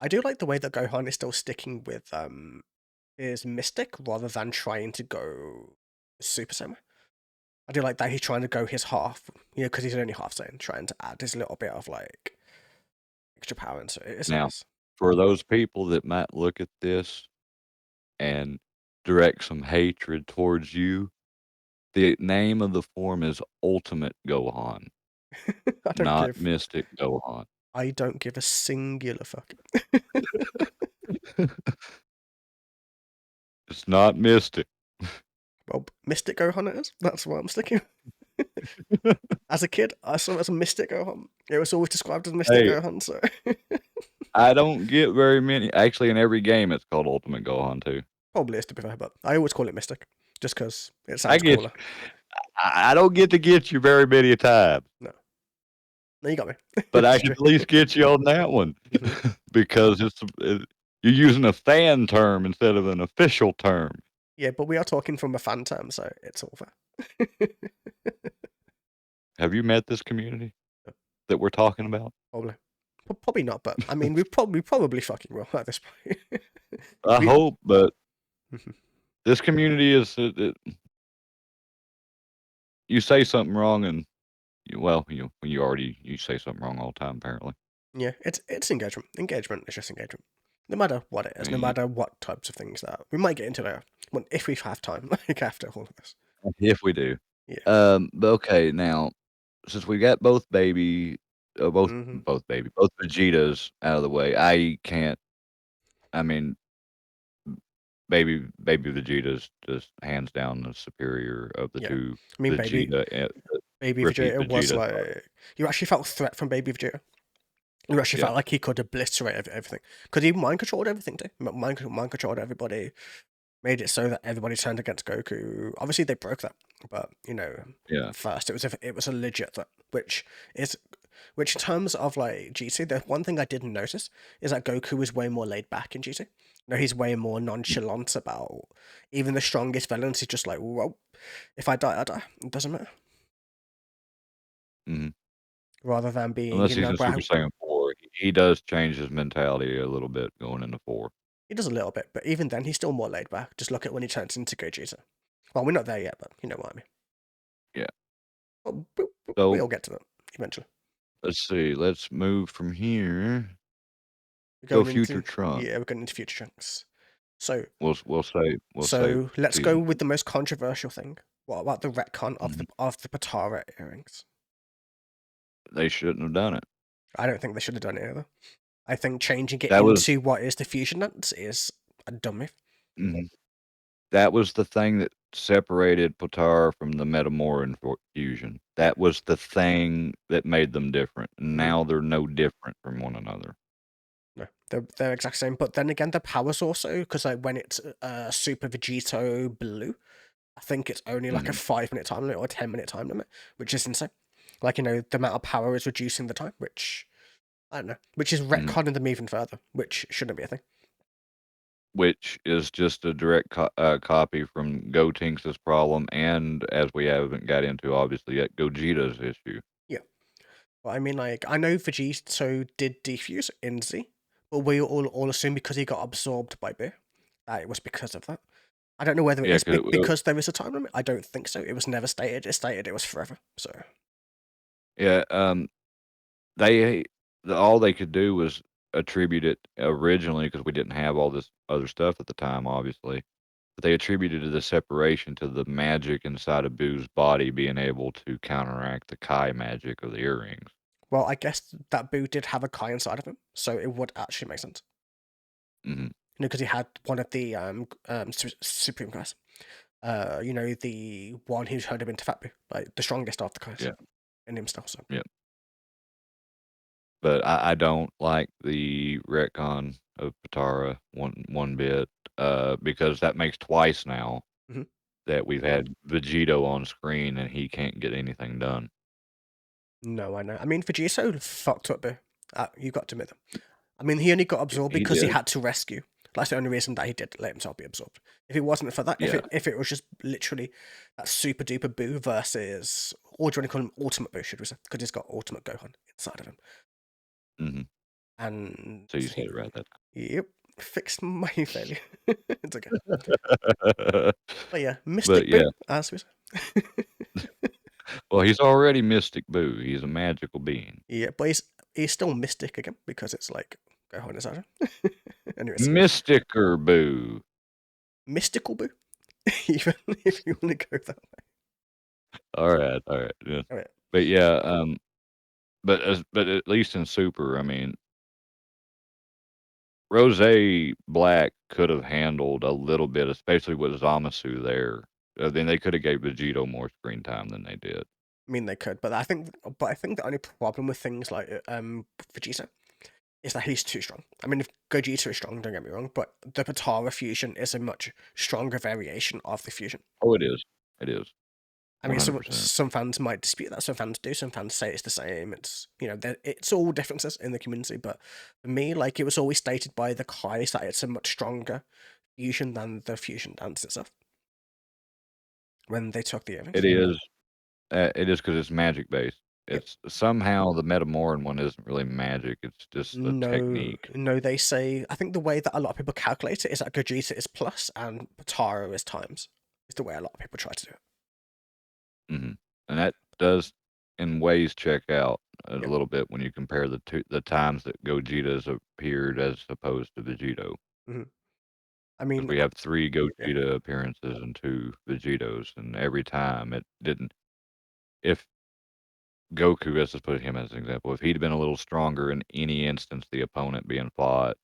I do like the way that Gohan is still sticking with his Mystic rather than trying to go Super Saiyan. I do like that he's trying to go his half, because he's only half Saiyan, trying to add his little bit of like extra power into it. It's Now, nice. for those people that might look at this and direct some hatred towards you, the name of the form is Ultimate Gohan, I don't not give Mystic Gohan. I don't give a singular fuck. It's not Mystic. Well, Mystic Gohan it is. That's what I'm sticking. As a kid, I saw it as a Mystic Gohan. It was always described as Mystic Hey, Gohan, so I don't get very many actually, in every game, it's called Ultimate Gohan too. probably is to be fair, but I always call it Mystic just because it I sounds get you. cooler. I don't get to get you very many times, No, no, you got me. but I It's can true. at least get you on that one Hmm. because you're using a fan term instead of an official term. Yeah, but we are talking from a fan term, so it's all fair. Have you met this community that we're talking about? Probably. Probably not, but I mean, we probably fucking will at this point. I we. hope, but Mhm. this community is you say something wrong and well, you say something wrong all the time apparently. Yeah, it's engagement. Engagement is just engagement. No matter what it I is, no mean, matter what types of things that we might get into later, if we have time, like after all of this. if we do. Yeah. But okay, now since we got both Hmm. both Vegetas out of the way, I can't. I mean, baby Vegeta's just hands down the superior of the Yeah. two I mean, Vegeta. baby Repeat Vegeta was Vegeta. like you actually felt a threat from baby Vegeta. You actually Yeah, felt like he could obliterate everything because he mind controlled everything too. Mind controlled everybody. Made it so that everybody turned against Goku. Obviously, they broke that, but yeah. at first it was a legit threat, is which in terms of like GT, the one thing I didn't notice is that Goku is way more laid back in GT. No, he's way more nonchalant about even the strongest villains. He's just like, well, if I die, I die. It doesn't matter. Mhm. Rather than being, Unless he's in Super Saiyan 4, he does change his mentality a little bit going into 4. he does a little bit, but even then, he's still more laid back. Just look at when he turns into Gogeta. Well, we're not there yet, but you know what I mean. Yeah. Well, So, we'll get to that eventually. let's see, let's move from here. We're Go going future into Trunks. yeah, we're going into future chunks. So We'll say let's go season with 2. the most controversial thing. What about the retcon of the Mhm. Patara earrings? They shouldn't have done it. I don't think they should have done it either. I think changing it That was into what is the fusion dance is a dumb move. mhm. That was the thing that separated Potara from the Metamoran fusion. Yeah. That was the thing that made them different. Mhm. Now they're no different from one another. No, they're exact same. But then again, the powers also, because like when it's Super Vegito Blue, I think it's only like a Mhm, 5 minute time limit or a 10 minute time limit, which is insane. Like, the amount of power is reducing the time, which I don't know, which is mhm. retconning them even further, which shouldn't be a thing. Which is just a direct copy from Gotenks' problem, and as we haven't got into obviously yet, Gogeta's issue. Yeah. But I mean, like, I know Vegito did defuse in Z, but we all assume because he got absorbed by Beer that it was because of that. I don't know whether it Yeah, is 'cause because there is a time limit. I don't think so. It was never stated. It stated it was forever. So yeah, they all they could do was attribute it originally because we didn't have all this other stuff at the time, obviously. But they attributed the separation to the magic inside of Boo's body being able to counteract the Kai magic of the earrings. well, I guess that Boo did have a Kai inside of him, so it would actually make sense. Mhm. Because he had one of the Supreme Kais. The one who turned him into Fat Boo, like the strongest of the Kais Yeah, in him still. So yeah. But I don't like the retcon of Potara one bit, because that makes twice now mhm. that we've had Vegito on screen and he can't get anything done. No, I know. I mean, Vegito fucked up Boo. You got to admit them. I mean, he only got absorbed He because he did. had to rescue. That's the only reason that he did let himself be absorbed. If it wasn't for that, if Yeah. it was just literally that super duper Boo versus, or do you want to call him Ultimate Boo, should we say? Because he's got Ultimate Gohan inside of him. Mhm. And So you said it right that yep, fixed my failure. It's okay. time. But yeah, But Mystic yeah. Boo, as we say. Well, he's already Mystic Boo. He's a magical being. Yeah, but he's still Mystic again because it's like Gohan inside him. Anyways, Mysticer Boo. Mystical Boo, even if you want to go that Alright, yeah. way. But yeah, but at least in Super, I mean, Rose Black could have handled a little bit, especially with Zamasu there. Then they could have gave Vegito more screen time than they did. I mean, they could, but I think the only problem with things like Vegeta is that he's too strong. I mean, if Gogeta is strong, don't get me wrong, but the Potara fusion is a much stronger variation of the fusion. Oh, it is. It is. I mean, some 100%. some fans might dispute that. Some fans do. Some fans say it's the same. It's it's all differences in the community. But for me, like it was always stated by the Kais that it's a much stronger fusion than the fusion dance itself when they took the It earrings. is. It is because it's magic based. Yep. It's somehow the Metamoran one isn't really magic. It's just a No, technique. no. They say I think the way that a lot of people calculate it is that Gogeta is plus and Potara is times. Is the way a lot of people try to do it. Mhm. And that does, in ways, check out a Yeah. little bit when you compare the times that Gogeta's appeared as opposed to Vegito. Hmm. I 'Cause mean, we have 3 yeah, Gogeta appearances and 2 Vegetos, and every time it didn't if Goku, let's just put him as an example, if he'd been a little stronger in any instance the opponent being fought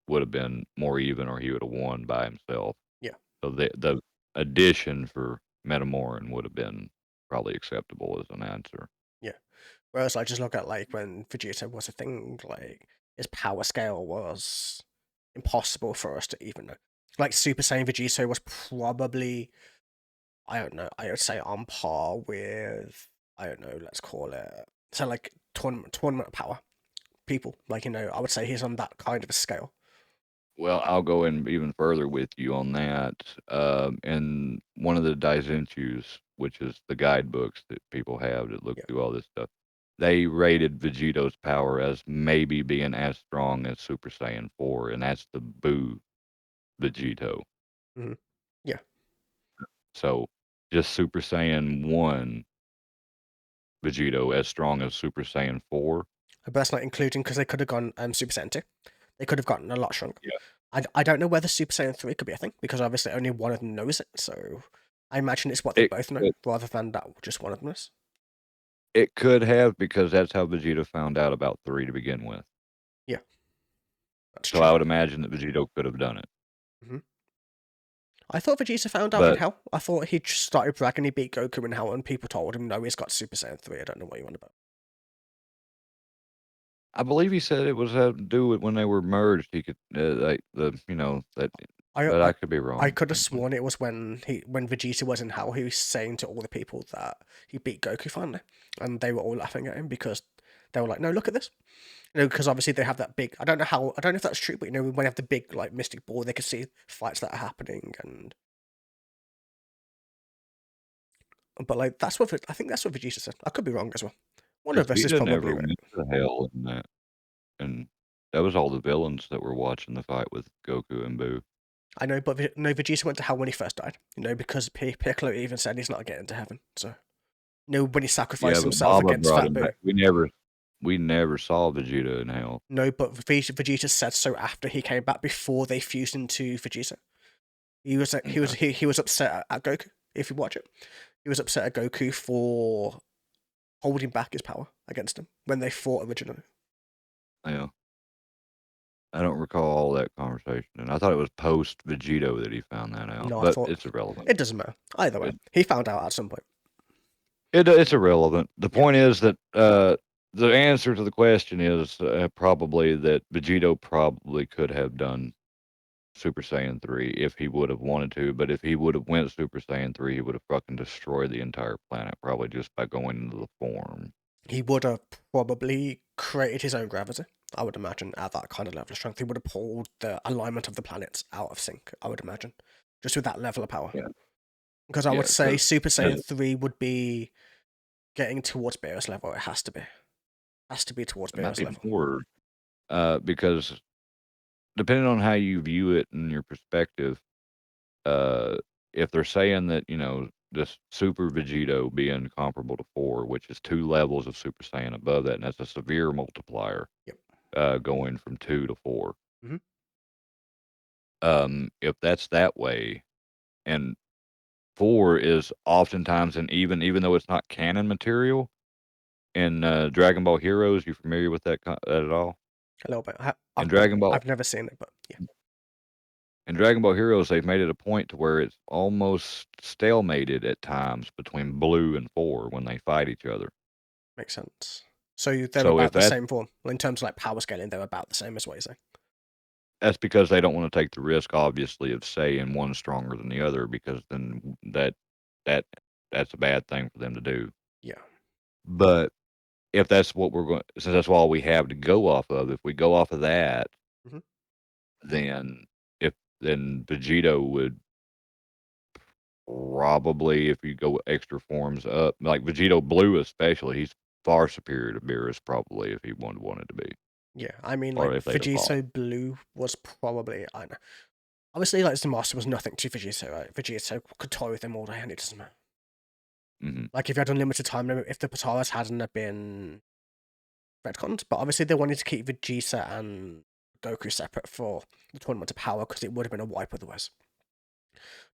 would have been more even or he would have won by himself. yeah, So the addition for Metamoran would have been probably acceptable as an answer. yeah. Whereas I just look at like when Vegeta was a thing, like his power scale was impossible for us to even know. Like Super Saiyan Vegeta was probably, I don't know, I would say on par with, I don't know, let's call it, so like tournament power people. Like, I would say he's on that kind of a scale. Well, I'll go in even further with you on that. In one of the Daizenshus, which is the guidebooks that people have that look Yeah. through all this stuff, they rated Vegeto's power as maybe being as strong as Super Saiyan 4, and that's the Buu Vegito. Hmm. Yeah. So just Super Saiyan 1 Vegito as strong as Super Saiyan 4. But that's not including because they could have gone Super Saiyan 2. They could have gotten a lot stronger. Yeah. I don't know whether Super Saiyan 3 could be a thing because obviously only one of them knows it. So I imagine it's what they It both know could rather than that just one of them knows. it could have because that's how Vegeta found out about 3 to begin with. Yeah, that's So true. I would imagine that Vegito could have done it. Hmm. I thought Vegeta found out in But Hell. I thought he just started bragging he beat Goku in Hell, and people told him, no, he's got Super Saiyan 3. I don't know what you want about. I believe he said it was had to do with when they were merged. He could like that, I, but I, I could be I wrong. could have sworn it was when Vegeta was in Hell, he was saying to all the people that he beat Goku finally, and they were all laughing at him because they were like, no, look at this. Because obviously they have that big. I don't know if that's true, but when they have the big like mystic ball, they can see fights that are happening, and but like I think that's what Vegeta said. I could be wrong as well. One of us is Vegeta probably never right. went to hell in that, and that was all the villains that were watching the fight with Goku and Boo. I know, but no, Vegeta went to hell when he first died. Because Piccolo even said he's not getting to heaven. So when he Yeah, sacrificed but himself Baba against brought Fat him Boo. back. We never saw Vegeta in hell. No, but Vegeta said so after he came back, before they fused into Vegeta. He was Okay. he was upset at Goku. If you watch it, he was upset at Goku for holding back his power against him when they fought originally. Yeah. I don't recall all that conversation, and I thought it was post Vegito that he found that out, No, I but thought it's irrelevant. it doesn't matter either way. It, He found out at some point. it's irrelevant. The Yeah, point is that the answer to the question is probably that Vegito probably could have done Super Saiyan 3 if he would have wanted to, but if he would have went Super Saiyan 3, he would have fucking destroyed the entire planet probably just by going into the form. he would have probably created his own gravity. I would imagine at that kind of level of strength, he would have pulled the alignment of the planets out of sync. I would imagine, just with that level of power. Yeah, Because I yeah, would say because Super Saiyan 3 would be getting towards Beerus level. It has to be. Has to be towards it might Beerus be level. more because depending on how you view it and your perspective, uh, if they're saying that, this Super Vegito being comparable to 4, which is 2 levels of Super Saiyan above that, and that's a severe multiplier, Yep. going from 2 to 4. Mm-hmm. If that's that way, and 4 is oftentimes, and even though it's not canon material in Dragon Ball Heroes, you familiar with that at all? A little bit. In Dragon Ball I've never seen it, but yeah, In Dragon Ball Heroes, they've made it a point to where it's almost stalemated at times between Blue and 4 when they fight each other. makes sense. So they're So if about the that's same form. In terms of like power scaling, they're about the same as what you say. that's because they don't want to take the risk, obviously, of saying one's stronger than the other, because then that that's a bad thing for them to do. Yeah. But if that's what we're going, since that's all we have to go off of, if we go off of that, Mm-hmm. then if then Vegito would probably, if you go extra forms up, like Vegito Blue especially, he's far superior to Beerus probably if he wanted to be, Yeah, I mean, or like if they'd evolved. Vegito Blue was probably I don't know. Obviously, like Zamasu was nothing to Vegito. Right? Vegito could toy with him all day, and it doesn't matter. Hmm. Like if you had unlimited time limit, if the Pataras hadn't have been retconned, but obviously they wanted to keep Vegeta and Goku separate for the Tournament of Power because it would have been a wipe otherwise.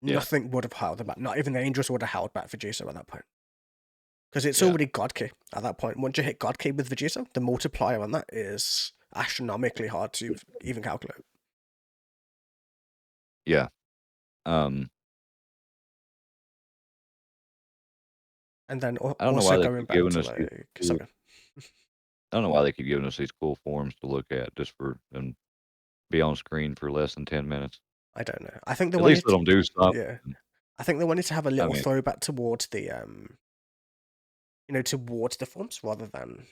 Yeah, Nothing would have held them back. Not even the Angels would have held back Vegeta at that point. Because it's yeah, already God Key at that point. Once you hit God Key with Vegeta, the multiplier on that is astronomically hard to even calculate. yeah. Um, And then I don't know also why they going keep back giving to us these. like, Cool, sorry, I don't know why they keep giving us these cool forms to look at just for and be on screen for less than 10 minutes. I don't know. I think they At least wanted, let them do something. yeah, I think they wanted to have a I little mean, throwback towards the towards the forms rather than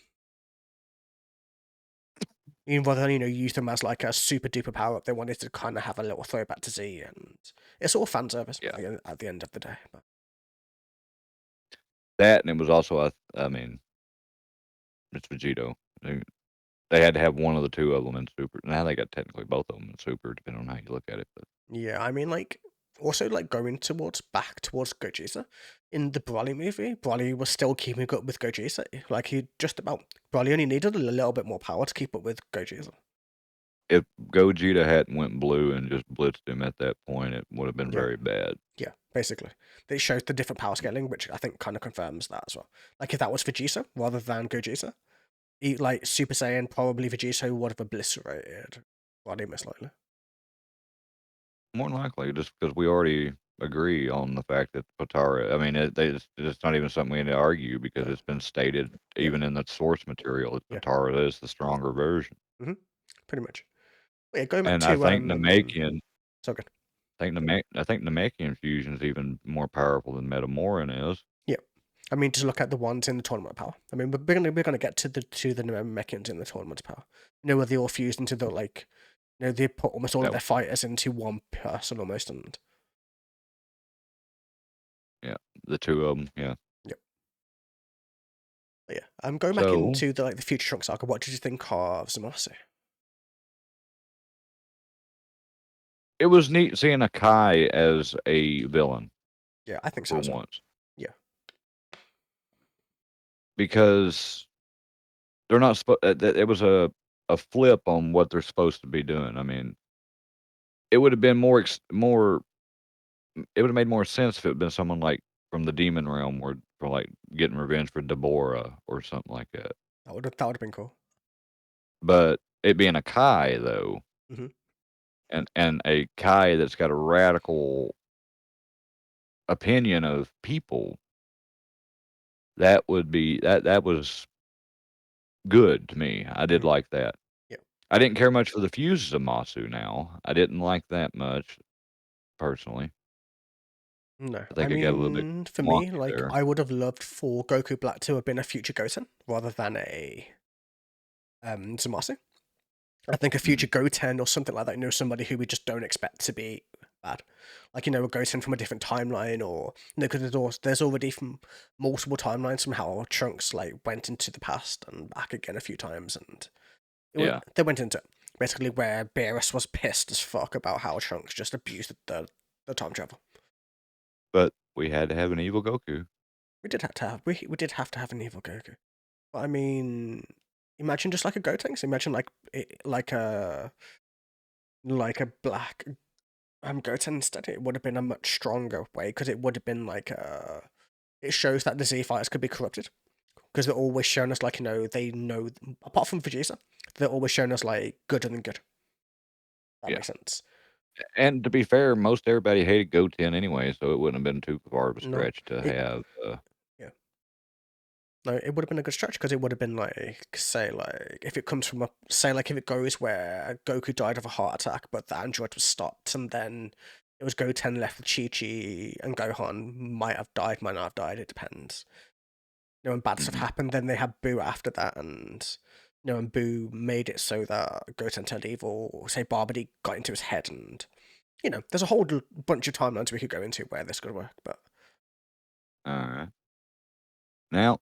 use them as like a super duper power up. They wanted to kind of have a little throwback to Z, and it's all fan service yeah, at the end of the day. But that, and it was also I mean, it's Vegito. They had to have one of the two of them in Super. Now they got technically both of them in Super, depending on how you look at it. But yeah, I mean, like, also like going back towards Gogeta in the Broly movie. Broly was still keeping up with Gogeta. Like he just about Broly only needed a little bit more power to keep up with Gogeta. if Gogeta hadn't went blue and just blitzed him at that point, it would have been Yeah, very bad. yeah, basically. They showed the different power scaling, which I think kind of confirms that as well. Like if that was Vegeta rather than Gogeta, like Super Saiyan, probably Vegeta would have obliterated Broly most likely. more than likely, just because we already agree on the fact that Potara. I mean, it's not even something we need to argue because No. it's been stated Yeah. even in the source material that Yeah. Potara is the stronger version. hmm Pretty much. But yeah, going back And I to think Namekian, so good. I think Namekian fusion is even more powerful than Metamoran is. Yeah. I mean, just look at the ones in the tournament power. I mean, we're gonna get to the mechans in the tournament power. Where they all fused into the like, they put almost all of That their fighters into one person almost, and yeah, the two of them. Yeah. yeah. But yeah, I'm going back So into the future Trunk saga. What did you think of Zamasi? it was neat seeing a Kai as a villain Yeah, I think so for as well. once Yeah. because they're not supposed. It was a flip on what they're supposed to be doing. I mean, it would have been more. It would have made more sense if it had been someone like from the demon realm, or for like getting revenge for Deborah or something like that. That would have been cool. But it being a Kai though, hmm and a Kai that's got a radical opinion of people, that was good to me. I did hmm like that. Yeah. I didn't care much for the fuses of Masu now. I didn't like that much, personally. No, I I think it got a little bit mean, for me, wonky like, there. I would have loved for Goku Black to have been a future Goten rather than a Zamasu. I think a Mhm. future Goten or something like that, somebody who we just don't expect to be bad. Like, a Goten from a different timeline, or, because there's already from multiple timelines from how Trunks, like, went into the past and back again a few times, and Yeah, they went into it. Basically, where Beerus was pissed as fuck about how Trunks just abused the time travel. but we had to have an evil Goku. We did have to have an evil Goku. But I mean, imagine just like a Gotenks. Imagine like a black Goten instead. It would have been a much stronger way because it would have been like it shows that the Z fighters could be corrupted because they're always shown us like they know apart from Vegeta, they're always shown us like gooder than good. That Yeah. makes sense. And to be fair, most everybody hated Goten anyway, so it wouldn't have been too far of a No, stretch to it have, yeah. No, it would have been a good stretch because it would have been like, say, like if it comes from if it goes where Goku died of a heart attack, but the android was stopped, and then it was Goten left with Chi Chi, and Gohan might have died, might not have died. It depends. When bad stuff mhm, happened, then they had Boo after that, and and Boo made it so that Goten turned evil. Or say Barbary got into his head, and there's a whole bunch of timelines we could go into where this could work, but alright. Now,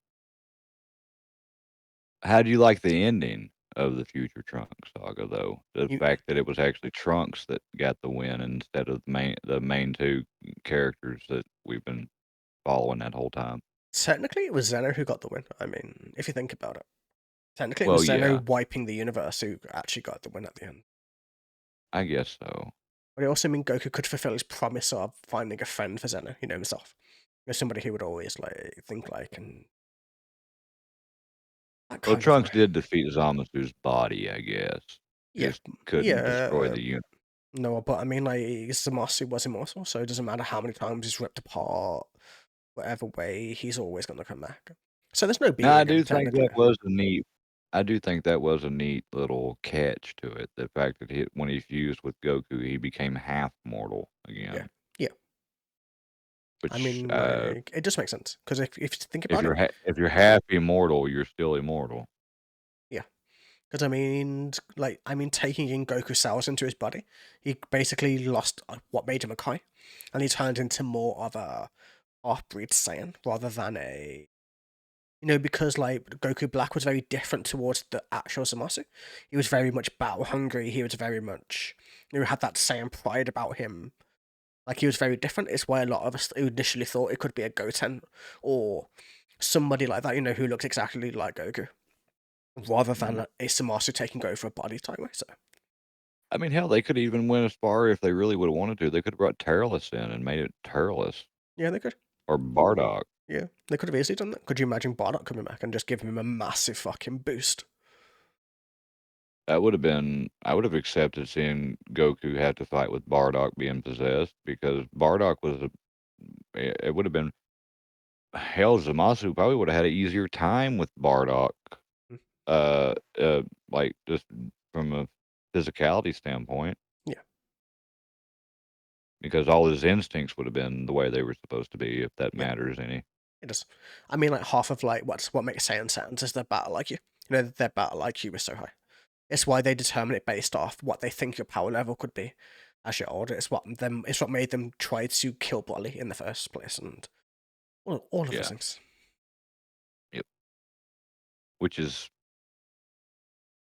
how do you like the ending of the Future Trunks saga, though? The you fact that it was actually Trunks that got the win instead of the main 2 characters that we've been following that whole time. technically it was Zeno who got the win. I mean, if you think about it. Technically, it was Well, Zeno yeah, wiping the universe who actually got the win at the end. I guess so. But it also means Goku could fulfill his promise of finding a friend for Zeno, himself. Somebody who would always like think like and that Well, kind of Trunks way. did defeat Zamasu's body, I guess. Yeah, Just couldn't destroy yeah. the uni No, but I mean, like Zamasu was immortal, so it doesn't matter how many times he's ripped apart, whatever way, he's always gonna come back. So there's no Now, beating him technically. I do think that was a neat little catch to it, the fact that when he fused with Goku, he became half mortal Yeah, again, yeah. I which, mean, like it does make sense because if you think if about it, you're half immortal, you're still immortal. yeah. Because taking in Goku cells into his body, he basically lost what made him a Kai, and he turned into more of a half-breed Saiyan rather than because like Goku Black was very different towards the actual Zamasu. He was very much battle hungry. He was very much, had that Saiyan pride about him. Like he was very different. It's why a lot of us initially thought it could be a Goten or somebody like that, who looks exactly like Goku, rather than Mhm. a Zamasu taking over a body type way. So. I mean, hell, they could even went as far if they really would've wanted to, they could've brought Tyrellus in and made it Tyrellus Yeah, they could. or Bardock. Yeah, they could have easily done that. Could you imagine Bardock coming back and just giving him a massive fucking boost? That would have been I would have accepted seeing Goku have to fight with Bardock being possessed because Bardock was a it would have been hell, Zamasu probably would have had an easier time with Bardock, Mm, uh, uh, like, just from a physicality standpoint, yeah, because all his instincts would have been the way they were supposed to be, if that yeah, matters any. it does. I mean, like half of like what makes Saiyan sounds is their battle IQ. You know, their battle IQ is so high. It's why they determine it based off what they think your power level could be as you're older. It's what made them try to kill Broly in the first place, and all of those Yeah, things. yep, which is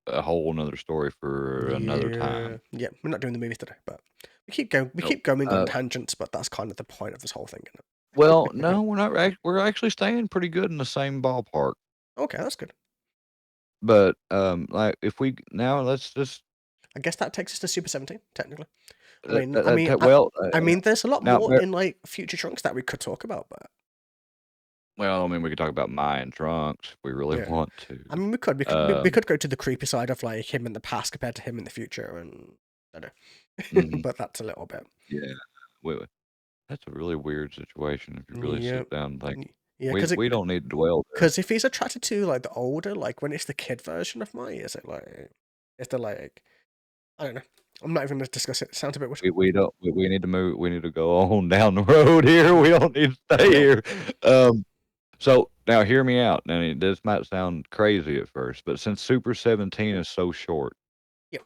a whole 'nother story for another Yeah, time. yeah. We're not doing the movies today, but we keep going. We Nope. keep going on Uh, tangents, but that's kind of the point of this whole thing, well, isn't it? no, we're not we're actually staying pretty good in the same ballpark, Okay, that's good. but, like, if we now let's just I guess that takes us to Super 17, technically. I that mean, that I that mean, ta I, well, I mean, there's a lot now more in like future trunks that we could talk about, but well, I mean, we could talk about Mai and Trunks if we really yeah. want to. I mean, we Um, could go to the creepy side of like him in the past compared to him in the future, and I don't know, mhm, but that's a little bit. yeah, we that's a really weird situation if you really Yeah, sit down and think. yeah, We don't need to dwell there. because if he's attracted to like the older, like when it's the kid version of Mai, is it like is there like I don't know. I'm not even going to discuss it. It sounds a bit weird. We don't we need to move we need to go on down the road here, we don't need to stay Yeah, here. So, now hear me out, now this might sound crazy at first, but since Super 17 is so short, yeah,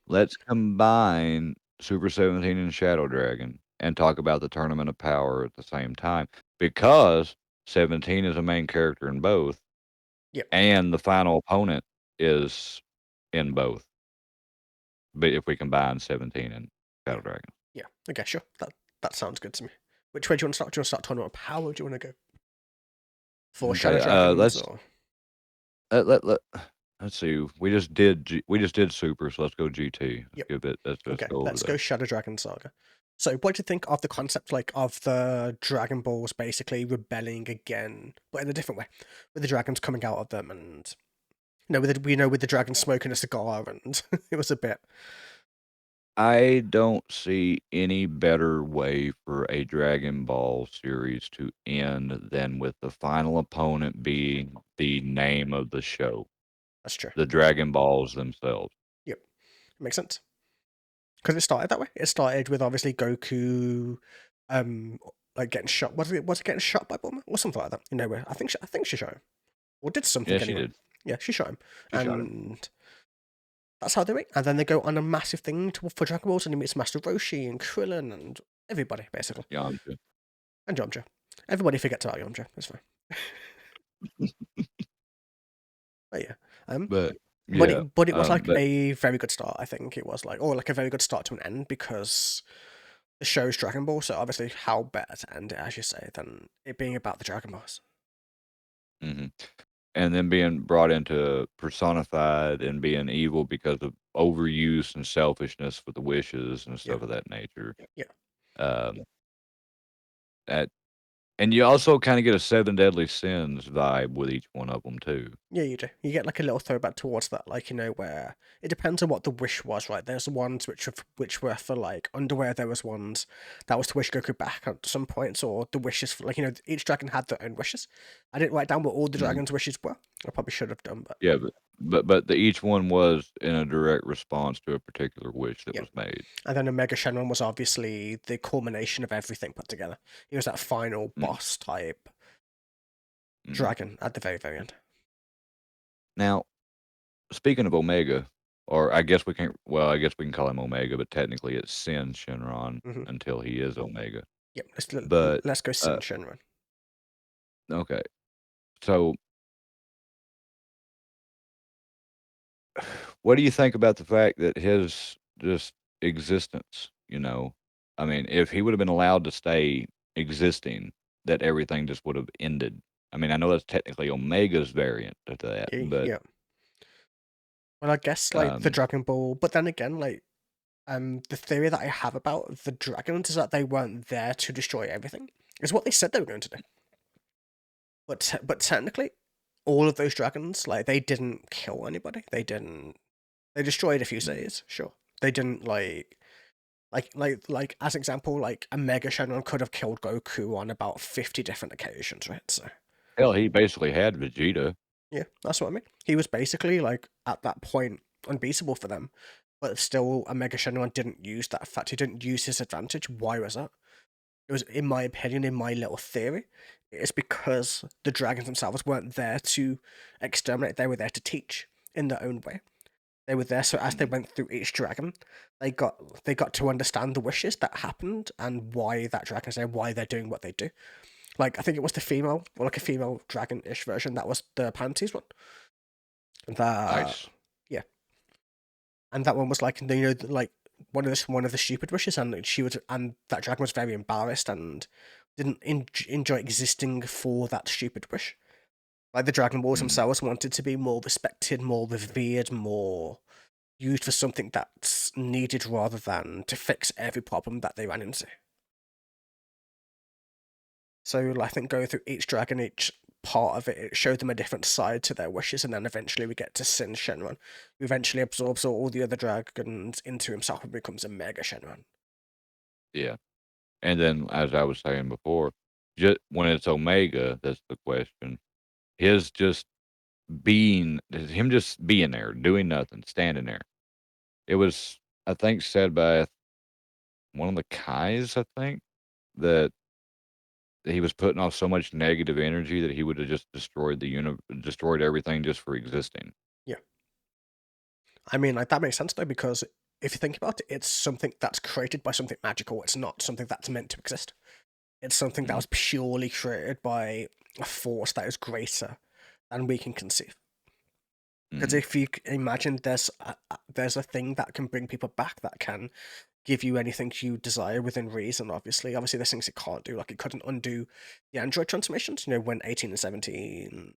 let's combine Super 17 and Shadow Dragon and talk about the Tournament of Power at the same time, because 17 is a main character in both, yeah, and the final opponent is in both, but if we combine 17 and yeah, Shadow Dragon. yeah. Okay, sure. That sounds good to me. Which way do you want to start? Do you want to start talking about power? Do you want to go for Shadow Okay, Dragons or let let's see, we just did Super, so let's go GT. yep? Let's just Okay, go over let's go there. Shadow Dragon Saga. So, what do you think of the concept, like of the Dragon Balls basically rebelling again, but in a different way, with the dragons coming out of them, and with the dragon smoking a cigar, and it was a bit, I don't see any better way for a Dragon Ball series to end than with the final opponent being the name of the show, that's true. the Dragon Balls themselves. Yep, makes sense. Because it started that way. It started with obviously Goku, um, like getting shot. Was it getting shot by Bulma or something like that? You know, where I think she shot him or did Yeah, something she anyway. did. Yeah, she shot him, She shot him. and that's how they went. And then they go on a massive thing for Dragon Balls, and he meets Master Roshi and Krillin and everybody basically, Yamcha. and Yamcha. Everybody forgets about Yamcha. That's fine. But yeah, um, But yeah, but it was like but a very good start. I think it was like, or like a very good start to an end because the show's Dragon Ball. So obviously, how better to end it, as you say, than it being about the Dragon Balls? mhm. And then being brought into personified and being evil because of overuse and selfishness for the wishes and Yeah, stuff of that nature. yeah. Um, that and you also kinda get a 7 deadly sins vibe with each one of them too. Yeah, you do. You get like a little throwback towards that, like where it depends on what the wish was, right? There's ones which were for like underwear. There was ones that was to wish Goku back at some points, or the wishes for like each dragon had their own wishes. I didn't write down what all the Mhm. dragons' wishes were. I probably should have done, but Yeah, but the each one was in a direct response to a particular wish that yeah. was made. And then Omega Shenron was obviously the culmination of everything put together. He was that final Mm, boss type mhm. dragon at the very end. Now, speaking of Omega, or I guess we can't well, I guess we can call him Omega, but technically it's Sin Shenron Hmm. until he is Omega. Yep. But, Let's go uh Sin Shenron. okay. So, what do you think about the fact that his just existence, I mean, if he would have been allowed to stay existing, that everything just would have ended. I mean, I know that's technically Omega's variant of that, Yeah, but, yeah. Well, I guess like the um Dragon Ball, but then again, like the theory that I have about the dragons is that they weren't there to destroy everything. Is what they said they were going to do. But technically, all of those dragons, like they didn't kill anybody. They didn't. They destroyed a few Mm. cities, sure. They didn't like as example, like a Mega Shenron could have killed Goku on about 50 different occasions, right? So Hell, he basically had Vegeta. yeah, that's what I mean. He was basically like at that point unbeatable for them, but still a Mega Shenron didn't use that fact. He didn't use his advantage. Why was that? It was, in my opinion, in my little theory, it's because the dragons themselves weren't there to exterminate. They were there to teach in their own way. They were there so as they Mhm. went through each dragon, they got to understand the wishes that happened and why that dragon is there, why they're doing what they do. Like I think it was the female, or like a female dragon-ish version. That was the panties one. That Nice. yeah, and that one was like like one of the stupid wishes, and that dragon was very embarrassed and didn't enjoy existing for that stupid wish. Like the Dragon Balls Mhm. themselves wanted to be more respected, more revered, more used for something that's needed rather than to fix every problem that they ran into. So I think going through each dragon, each part of it, it showed them a different side to their wishes, and then eventually we get to Sin Shenron, who eventually absorbs all the other dragons into himself and becomes a Mega Shenron. Yeah. And then, as I was saying before, just when it's Omega, that's the question. His just him just being there, doing nothing, standing there. It was, I think, said by one of the Kais, I think, that he was putting off so much negative energy that he would have just destroyed everything just for existing. Yeah, I mean, like that makes sense though, because if you think about it, it's something that's created by something magical. It's not something that's meant to exist. It's something that Mhm. was purely created by a force that is greater than we can conceive. Because Mhm. if you imagine there's a thing that can bring people back, that can give you anything you desire within reason. Obviously, there's things it can't do. Like it couldn't undo the android transformations. When 18 and 17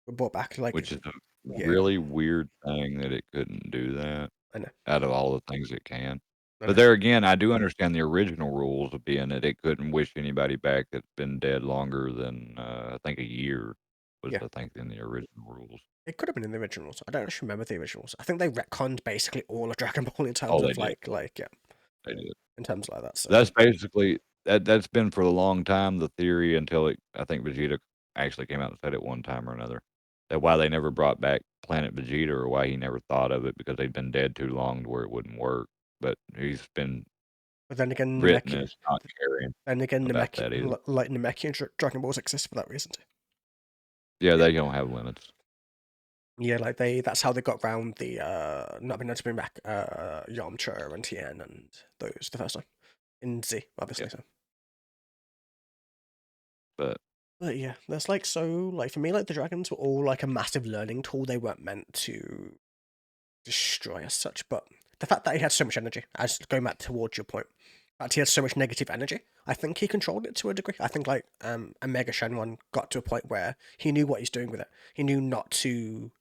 were brought back. Like Which is a yeah, really weird thing that it couldn't do that I know, out of all the things it can. I But know. there again, I do understand the original rules of being that it couldn't wish anybody back that's been dead longer than, I think a year was, Yeah, I think, in the original rules. it could have been in the originals. I don't actually remember the originals. I think they retconned basically all of Dragon Ball in terms Oh, they of did. yeah, They did. in terms like that. So That's basically that's been for a long time the theory until I think Vegeta actually came out and said it one time or another, that why they never brought back Planet Vegeta or why he never thought of it because they'd been dead too long to where it wouldn't work, but he's been but then again, written as not caring about that either. Namekian Dragon Balls exist for that reason too. Yeah, Yeah. they don't have limits. Yeah, like that's how they got round the not being able to bring back Yamcha and Tien and those the first time in Z, Yeah, obviously. So, but but yeah, there's like so like for me like the dragons were all like a massive learning tool. They weren't meant to destroy as such, but the fact that he had so much energy, as going back towards your point, that he had so much negative energy, I think he controlled it to a degree. I think like a Mega Shenron got to a point where he knew what he's doing with it. He knew not to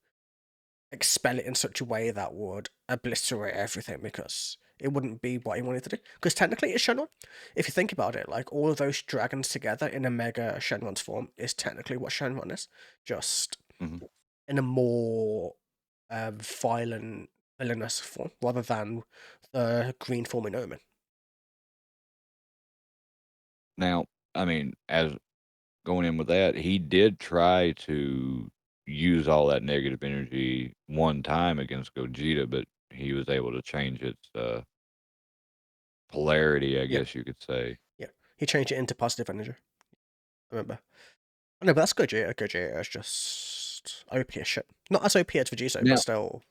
expel it in such a way that would obliterate everything because it wouldn't be what he wanted to do. Because technically, it's Shenron. If you think about it, like all of those dragons together in a Mega Shenron's form is technically what Shenron is, just mhm. in a more violent, villainous form rather than the green form in Omen. Now, I mean, as going in with that, he did try to use all that negative energy one time against Gogeta, but he was able to change its, polarity, I Yeah, guess you could say. yeah. He changed it into positive energy. I remember. I know, but that's Gogeta. Gogeta is just OP as shit. Not as OP as Vegito, but Now, still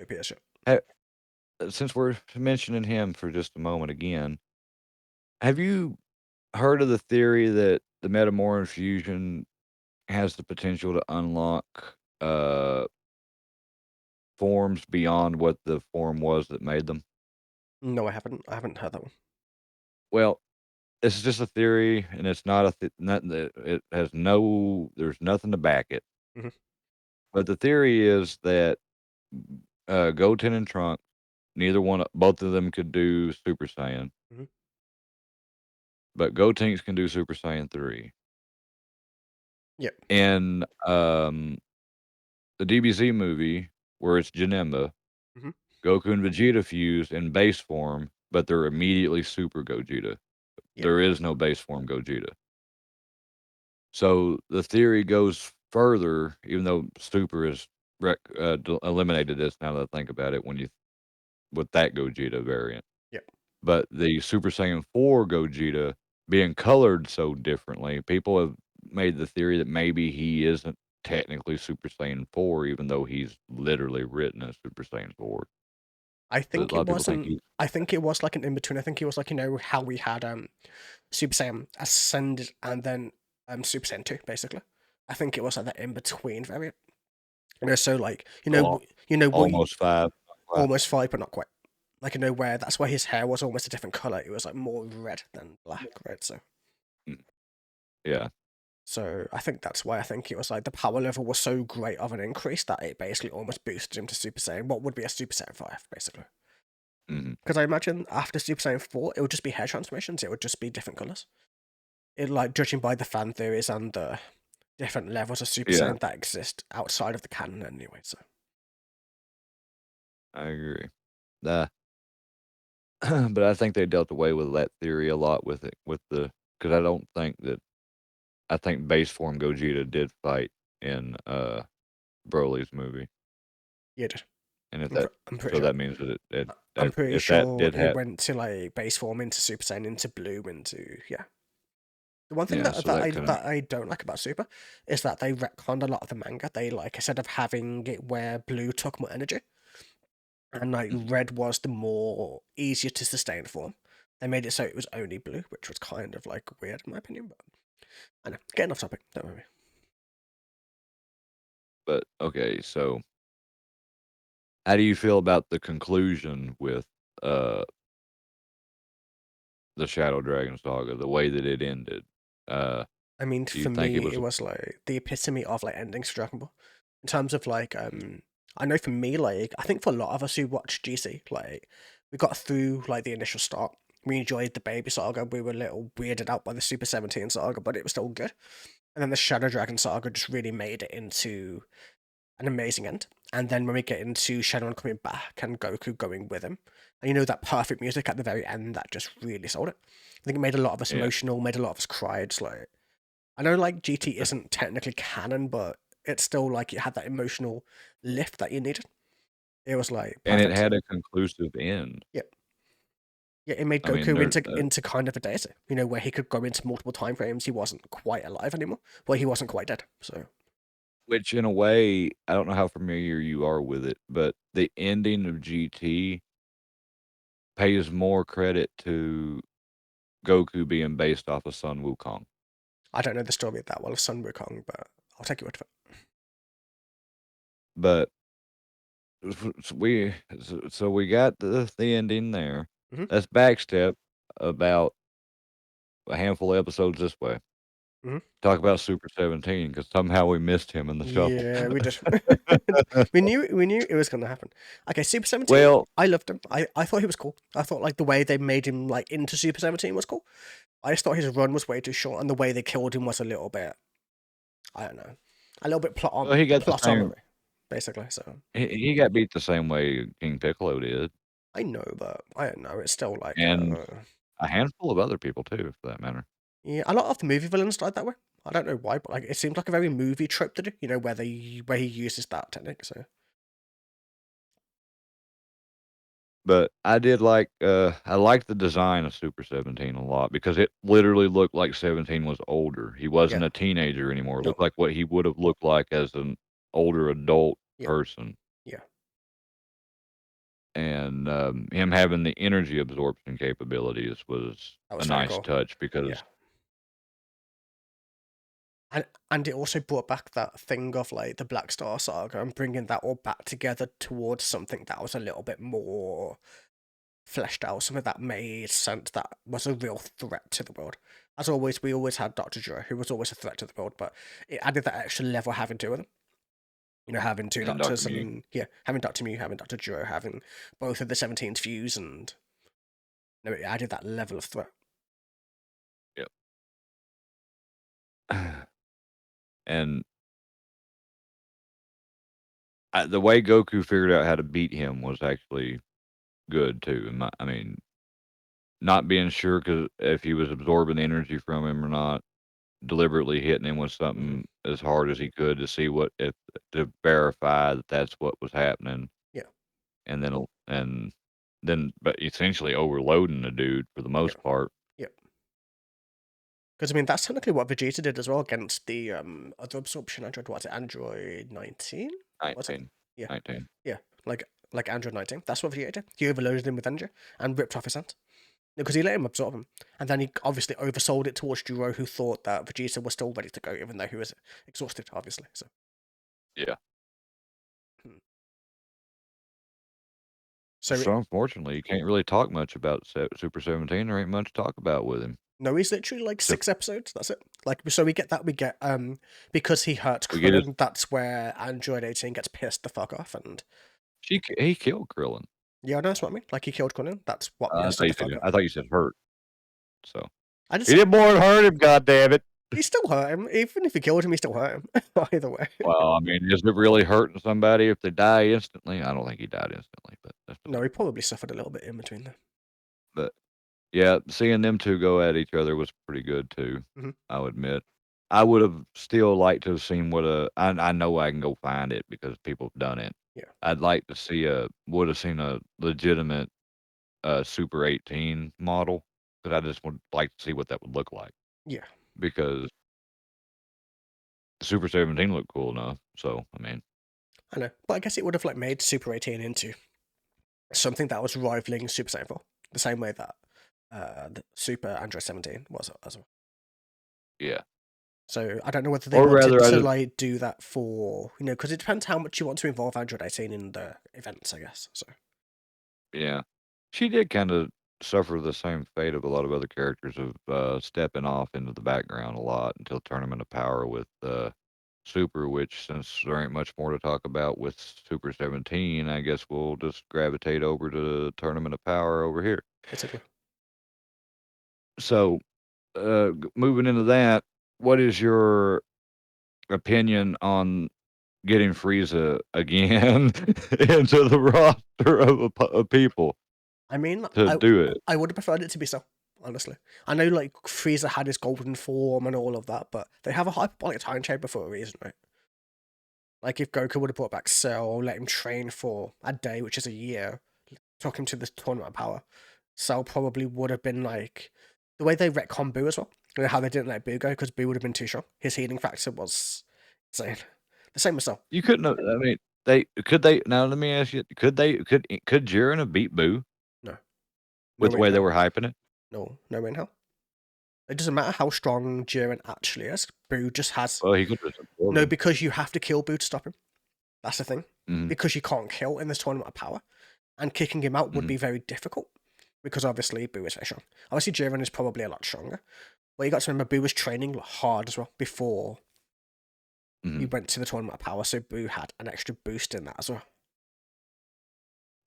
OP as shit. ha since we're mentioning him for just a moment again, have you heard of the theory that the Metamorph fusion has the potential to unlock, forms beyond what the form was that made them? No, I haven't. I haven't heard that one. Well, this is just a theory, and it's not a nothing that it has there's nothing to back it. Mhm, But the theory is that, Goten and Trunks, both of them could do Super Saiyan, mhm. but Gotenks can do Super Saiyan 3. Yeah. In, the DBZ movie, where it's Janemba, Mhm. Goku and Vegeta fuse in base form, but they're immediately Super Gogeta. Yeah. There is no base form Gogeta. So the theory goes further, even though Super is eliminated this now that I think about it when you with that Gogeta variant. Yeah. But the Super Saiyan 4 Gogeta being colored so differently, people have made the theory that maybe he isn't technically Super Saiyan 4, even though he's literally written as Super Saiyan 4. I But a think lot it of people think wasn't. he's I think it was like an in between. I think it was like how we had Super Saiyan ascended and then Super Saiyan 2 basically. I think it was like that in between variant. So like al what almost 5, not quite. almost five but not quite. Like where that's why his hair was almost a different color. It was like more red than black, right? Mm, yeah, So I think that's why I think it was like the power level was so great of an increase that it basically almost boosted him to Super Saiyan. What would be a Super Saiyan 5, basically. mhm, Because I imagine after Super Saiyan 4, it would just be hair transformations. It would just be different colors. It like judging by the fan theories and the different levels of Super yeah, Saiyan that exist outside of the canon anyway. So I agree. Nah, but I think they dealt away with that theory a lot with it, with the because I think base form Gogeta did fight in, Broly's movie, yeah, did. and if I'm, that I'm pretty so sure. that means that I'm pretty if that sure did it happen, went to like base form into Super Saiyan into Blue into yeah. The one thing yeah, that so that kinda I don't like about Super is that they retconned a lot of the manga. They like instead of having it where Blue took more energy and like mhm, Red was the more easier to sustain form, they made it so it was only Blue, which was kind of like weird in my opinion. But I know, getting off topic. Don't worry. but okay, so how do you feel about the conclusion with, uh, the Shadow Dragon Saga, the way that it ended? Uh, I mean, do you for think it me, was it a was like the epitome of like endings to Dragon Ball. In terms of like, I know for me, like, I think for a lot of us who watched GC, like, we got through like the initial start. We enjoyed the baby saga. We were a little weirded out by the Super 17 saga, but it was still good. And then the Shadow Dragon saga just really made it into an amazing end. And then when we get into Shenron coming back and Goku going with him, and that perfect music at the very end that just really sold it. I think it made a lot of us yeah, emotional, made a lot of us cry. It's like I know like GT isn't technically canon, but it's still like it had that emotional lift that you needed. It was like and it perfect. had a conclusive end. Yeah. Yeah, it made I mean, Goku there into kind of a deity, where he could go into multiple time frames. He wasn't quite alive anymore. Well, he wasn't quite dead. So which in a way, I don't know how familiar you are with it, but the ending of GT pays more credit to Goku being based off of Sun Wukong. I don't know the story that well of Sun Wukong, but I'll take your word for But so we got the ending there. it. Hmm. Let's backstep about a handful of episodes this way. Hmm. Talk about Super 17 because somehow we missed him in the shuffle. Yeah, we did. We knew it was gonna happen. Okay, Super 17. Well, I loved him. I thought he was cool. I thought like the way they made him like into Super 17 was cool. I just thought his run was way too short, and the way they killed him was a little bit, I don't know, a little bit he got the plot same. armory, basically. So He got beat the same way King Piccolo did, I know, but I don't know. It's still like, and a handful of other people too, for that matter. yeah, a lot of the movie villains died that way. I don't know why, but like it seems like a very movie trope to do. Where he uses that technique. So But I liked the design of Super 17 a lot because it literally looked like 17 was older. He yeah, wasn't a teenager anymore. It no, looked like what he would have looked like as an older adult yeah, person. yeah, And, him having the energy absorption capabilities was that a was very nice cool. touch Yeah. because And it also brought back that thing of like the Black Star saga and bringing that all back together towards something that was a little bit more fleshed out, something that made sense, that was a real threat to the world. As always, we always had Dr. Joe, who was always a threat to the world, but it added that extra level having two of them. Having two and Doctor doctors Mew. and yeah, having Dr. Mew, having Dr. Joe, having both of the 17's fuse, and it added that level of threat. Yep. And the way Goku figured out how to beat him was actually good too. I mean, not being sure because if he was absorbing energy from him or not, deliberately hitting him with Mm, something as hard as he could to see what if to verify that that's what was happening, yeah, and but essentially overloading the dude for the yeah, most part. yeah. Because I mean, that's technically what Vegeta did as well against the other absorption android. What's it? Android 19? Was it? 19, Yeah, 19. yeah. Like Android 19. That's what Vegeta did. He overloaded him with energy and ripped off his hand. Because he let him absorb him. And then he obviously oversold it towards Juro, who thought that Vegeta was still ready to go, even though he was exhausted, obviously. So, Yeah. hmm. So So unfortunately, you can't really talk much about Super 17. There ain't much to talk about with him. no, he's literally like Except 6 episodes. That's it. Like, so we get that. We get because he hurt we get his. Krillin. That's where Android 18 gets pissed the fuck off. And He killed Krillin. yeah, no, that's what I mean. Like he killed Krillin. That's what pissed him the fuck off. I thought you said hurt. So I just he said did more than hurt him. God damn it. he still hurt him. Even if he killed him, he still hurt him. Either way. Well, I mean, is it really hurting somebody if they die instantly? I don't think he died instantly, but that's No, he probably suffered a little bit in between there. but yeah, seeing them 2 go at each other was pretty good too, Hmm. I'll admit. I would've still liked to have seen what a I know I can go find it because people have done it. Yeah, I'd like to see a would've seen a legitimate, Super 18 model, because I just would like to see what that would look like, yeah. because Super 17 looked cool enough, so, I mean, I know, but I guess it would have like made Super 18 into something that was rivaling Super Saiyan 4, the same way that the Super Android 17 was as well. yeah. So I don't know whether they Or wanted rather, I to just like do that for because it depends how much you want to involve Android 18 in the events, I guess. So yeah. She did kinda suffer the same fate of a lot of other characters of, stepping off into the background a lot until Tournament of Power with, Super, which since there ain't much more to talk about with Super 17, I guess we'll just gravitate over to Tournament of Power over here. basically, So, moving into that, what is your opinion on getting Frieza again into the roster of people I mean, to do it? I would have preferred it to be so. Honestly, I know like Frieza had his golden form and all of that, but they have a hyperbolic time chamber for a reason, right? Like if Goku would have brought back Cell, let him train for a day, which is a year, took him to this tournament of power, Cell probably would have been like the way they retcon Boo as well. You know how they didn't let Boo go because Boo would have been too strong. His healing factor was insane. The same with Cell. You couldn't have I mean, they now let me ask you, could Jiren have beat Boo No, no with the way in way they hell. were hyping it? No, no way in hell. It doesn't matter how strong Jiren actually is. Boo just has Well, he could have absorbed no him. because you have to kill Boo to stop him. That's the thing. Mhm, Because you can't kill in this tournament of power, and kicking him out would mhm, be very difficult because obviously Boo is very strong. Obviously, Jiren is probably a lot stronger. But you got to remember, Boo was training hard as well before he mhm. went to the tournament of power, so Boo had an extra boost in that as well.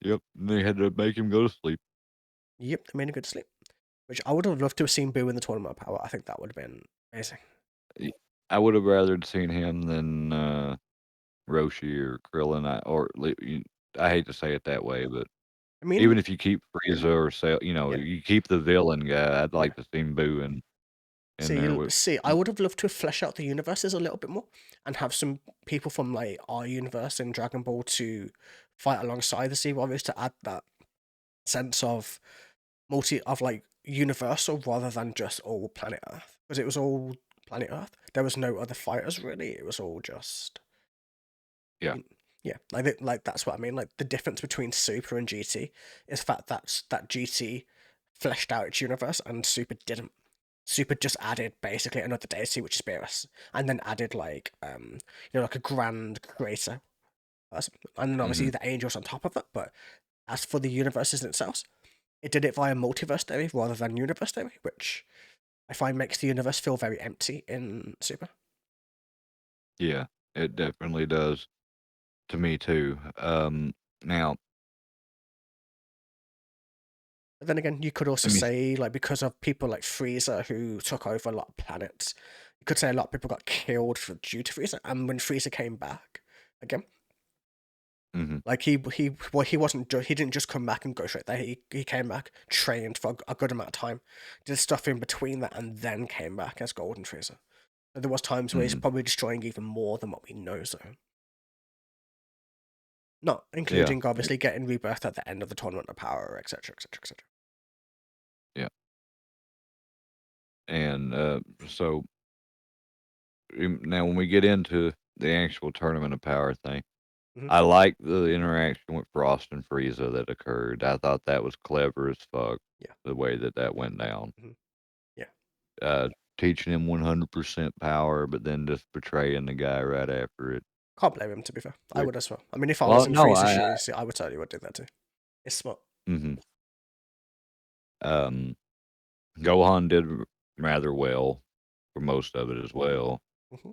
Yep, and they had to make him go to sleep. Yep, they made a good sleep. Which I would have loved to have seen Boo in the tournament of power. I think that would have been amazing. Y I would have rathered seen him than, Roshi or Krillin, I hate to say it that way, but I mean, even if you keep Frieza or Cell, yeah, you keep the villain guy, I'd yeah. like to see Boo in there with See, I would have loved to flesh out the universes a little bit more and have some people from like our universe in Dragon Ball to fight alongside the Sea Warriors to add that sense of like universal rather than just all planet Earth. Because it was all planet Earth. There was no other fighters really. It was all just yeah, yeah, like that's what I mean. Like the difference between Super and GT is the fact that GT fleshed out its universe and Super didn't. Super just added basically another deity, which is Beerus, and then added like like a grand creator, and then obviously mhm, the angels on top of it. But as for the universes themselves, it did it via multiverse theory rather than universe theory, which I find makes the universe feel very empty in Super. yeah, it definitely does to me too. Now, But then again, you could also let me say like because of people like Frieza who took over a lot of planets, you could say a lot of people got killed due to Frieza, and when Frieza came back again. Mhm. Like he wasn't he didn't just come back and go straight there. He came back, trained for a good amount of time, did stuff in between that, and then came back as Golden Freezer. There was times where he's Mhm. probably destroying even more than what we know. So, not Yeah. including obviously getting rebirthed at the end of the Tournament of Power, etc., etc., etc. Yeah. And, so now when we get into the actual Tournament of Power thing, Hmm. I like the interaction with Frost and Frieza that occurred. I thought that was clever as fuck, Yeah. the way that that went down. Hmm. Yeah. Uh, Teaching him 100% power, but then just betraying the guy right after it. Can't blame him, to be fair. I Which would as well. I mean, if I was well, in no, Frieza's shoes, I would totally would do that too. It's smart. mhm. Um, Gohan did rather well for most of it as well. Hmm.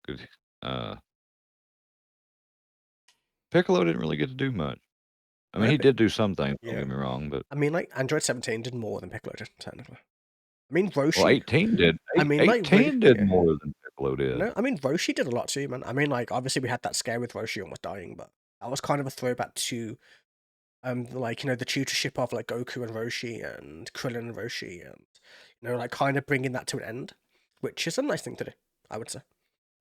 'Cause, uh, Piccolo didn't really get to do much. I mean, No, he but did do some things, don't yeah. get me wrong, but I mean, like Android 17 did more than Piccolo did, technically. I mean, well, Roshi. 18 did. I mean, like, 18 did yeah. more than Piccolo did. No, I mean, Roshi did a lot too, man. I mean, like, obviously we had that scare with Roshi almost dying, but that was kind of a throwback to, like, the tutorship of, like, Goku and Roshi and Krillin and Roshi and, like, kind of bringing that to an end, which is a nice thing to do, I would say.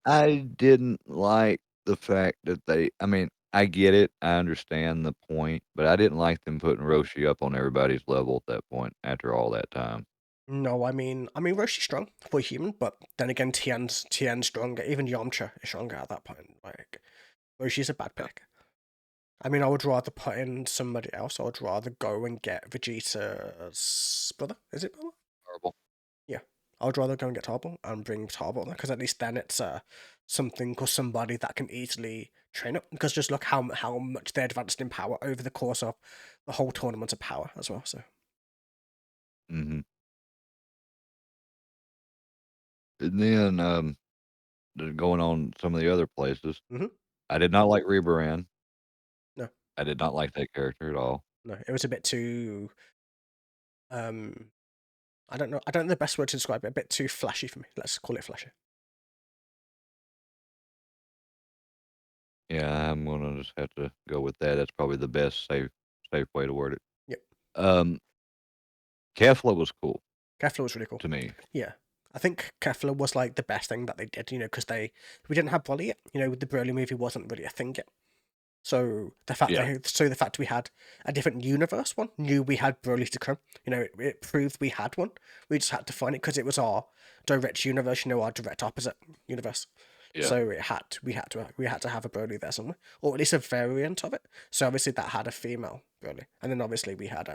I didn't like the fact that I mean, I get it, I understand the point, but I didn't like them putting Roshi up on everybody's level at that point after all that time. No, I mean, Roshi's strong for a human, but then again, Tien's stronger. Even Yamcha is stronger at that point. Like, Roshi's a bad Yeah, pick. I mean, I would rather put in somebody else. I would rather go and get Vegeta's brother. Is it brother? horrible. Yeah. I would rather go and get Tarble and bring Tarble there, because at least then it's something or somebody that can easily train up. Because just look how much they advanced in power over the course of the whole tournament of power as well. So, Mhm. And then, going on some of the other places, hmm I did not like Rebaran. no, I did not like that character at all. no, it was a bit too um I don't know the best word to describe it. A bit too flashy for me. Let's call it flashy. Yeah, I'm gonna just have to go with that. That's probably the best safe way to word it. Yep. Um, Kefla was cool Kefla was really cool. to me. Yeah. I think Kefla was like the best thing that they did, because we didn't have Broly yet. The Broly movie wasn't really a thing yet. So Yeah, the fact we had a different universe one, knew we had Broly to come. It proved we had one. We just had to find it because it was our direct universe, our direct opposite universe. yeah, So we had to have a Broly there somewhere, or at least a variant of it. So obviously that had a female Broly, and then obviously we had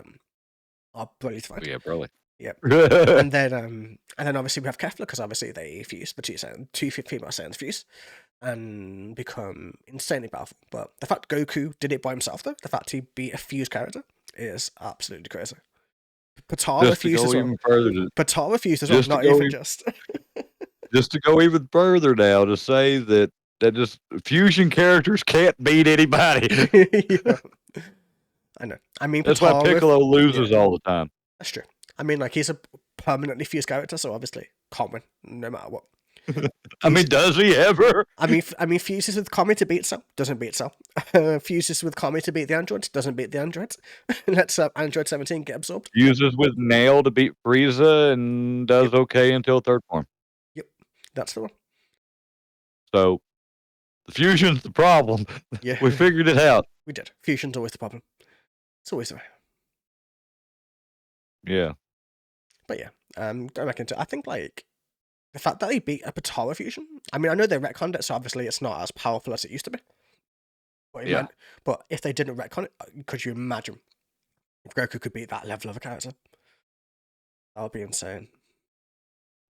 our Broly to find. yeah, probably. Yep. And then obviously we have Kefla, because obviously they fuse the two female Saiyans fuse and become insanely powerful. But the fact Goku did it by himself, though, the fact he beat a fused character is absolutely crazy. Patara Just to fused as go well. even further, Patara fused as well, just to not go even even just. just to go even further now to say that just fusion characters can't beat anybody. Yeah, I know. I mean, That's why Patara, Piccolo yeah, loses all the time. that's true. I mean, like, he's a permanently fused character, so obviously can't win no matter what. I Fuse, mean, does he ever? I mean, fuses with Kami to beat Cell, doesn't beat Cell. Fuses with Kami to beat the androids, doesn't beat the androids. Let's Android 17 get absorbed. Uses with Nail to beat Frieza and does Yep, okay until third form. yep, that's the one. So the fusion's the problem. Yeah, We figured it out. we did. Fusion's always the problem. It's always the way. Yeah. But yeah, going back into, I think, like, the fact that they beat a Patara fusion. I mean, I know they retconned it, so obviously it's not as powerful as it used to be. But, Yeah. but if they didn't retcon it, could you imagine if Goku could beat that level of a character? That would be insane.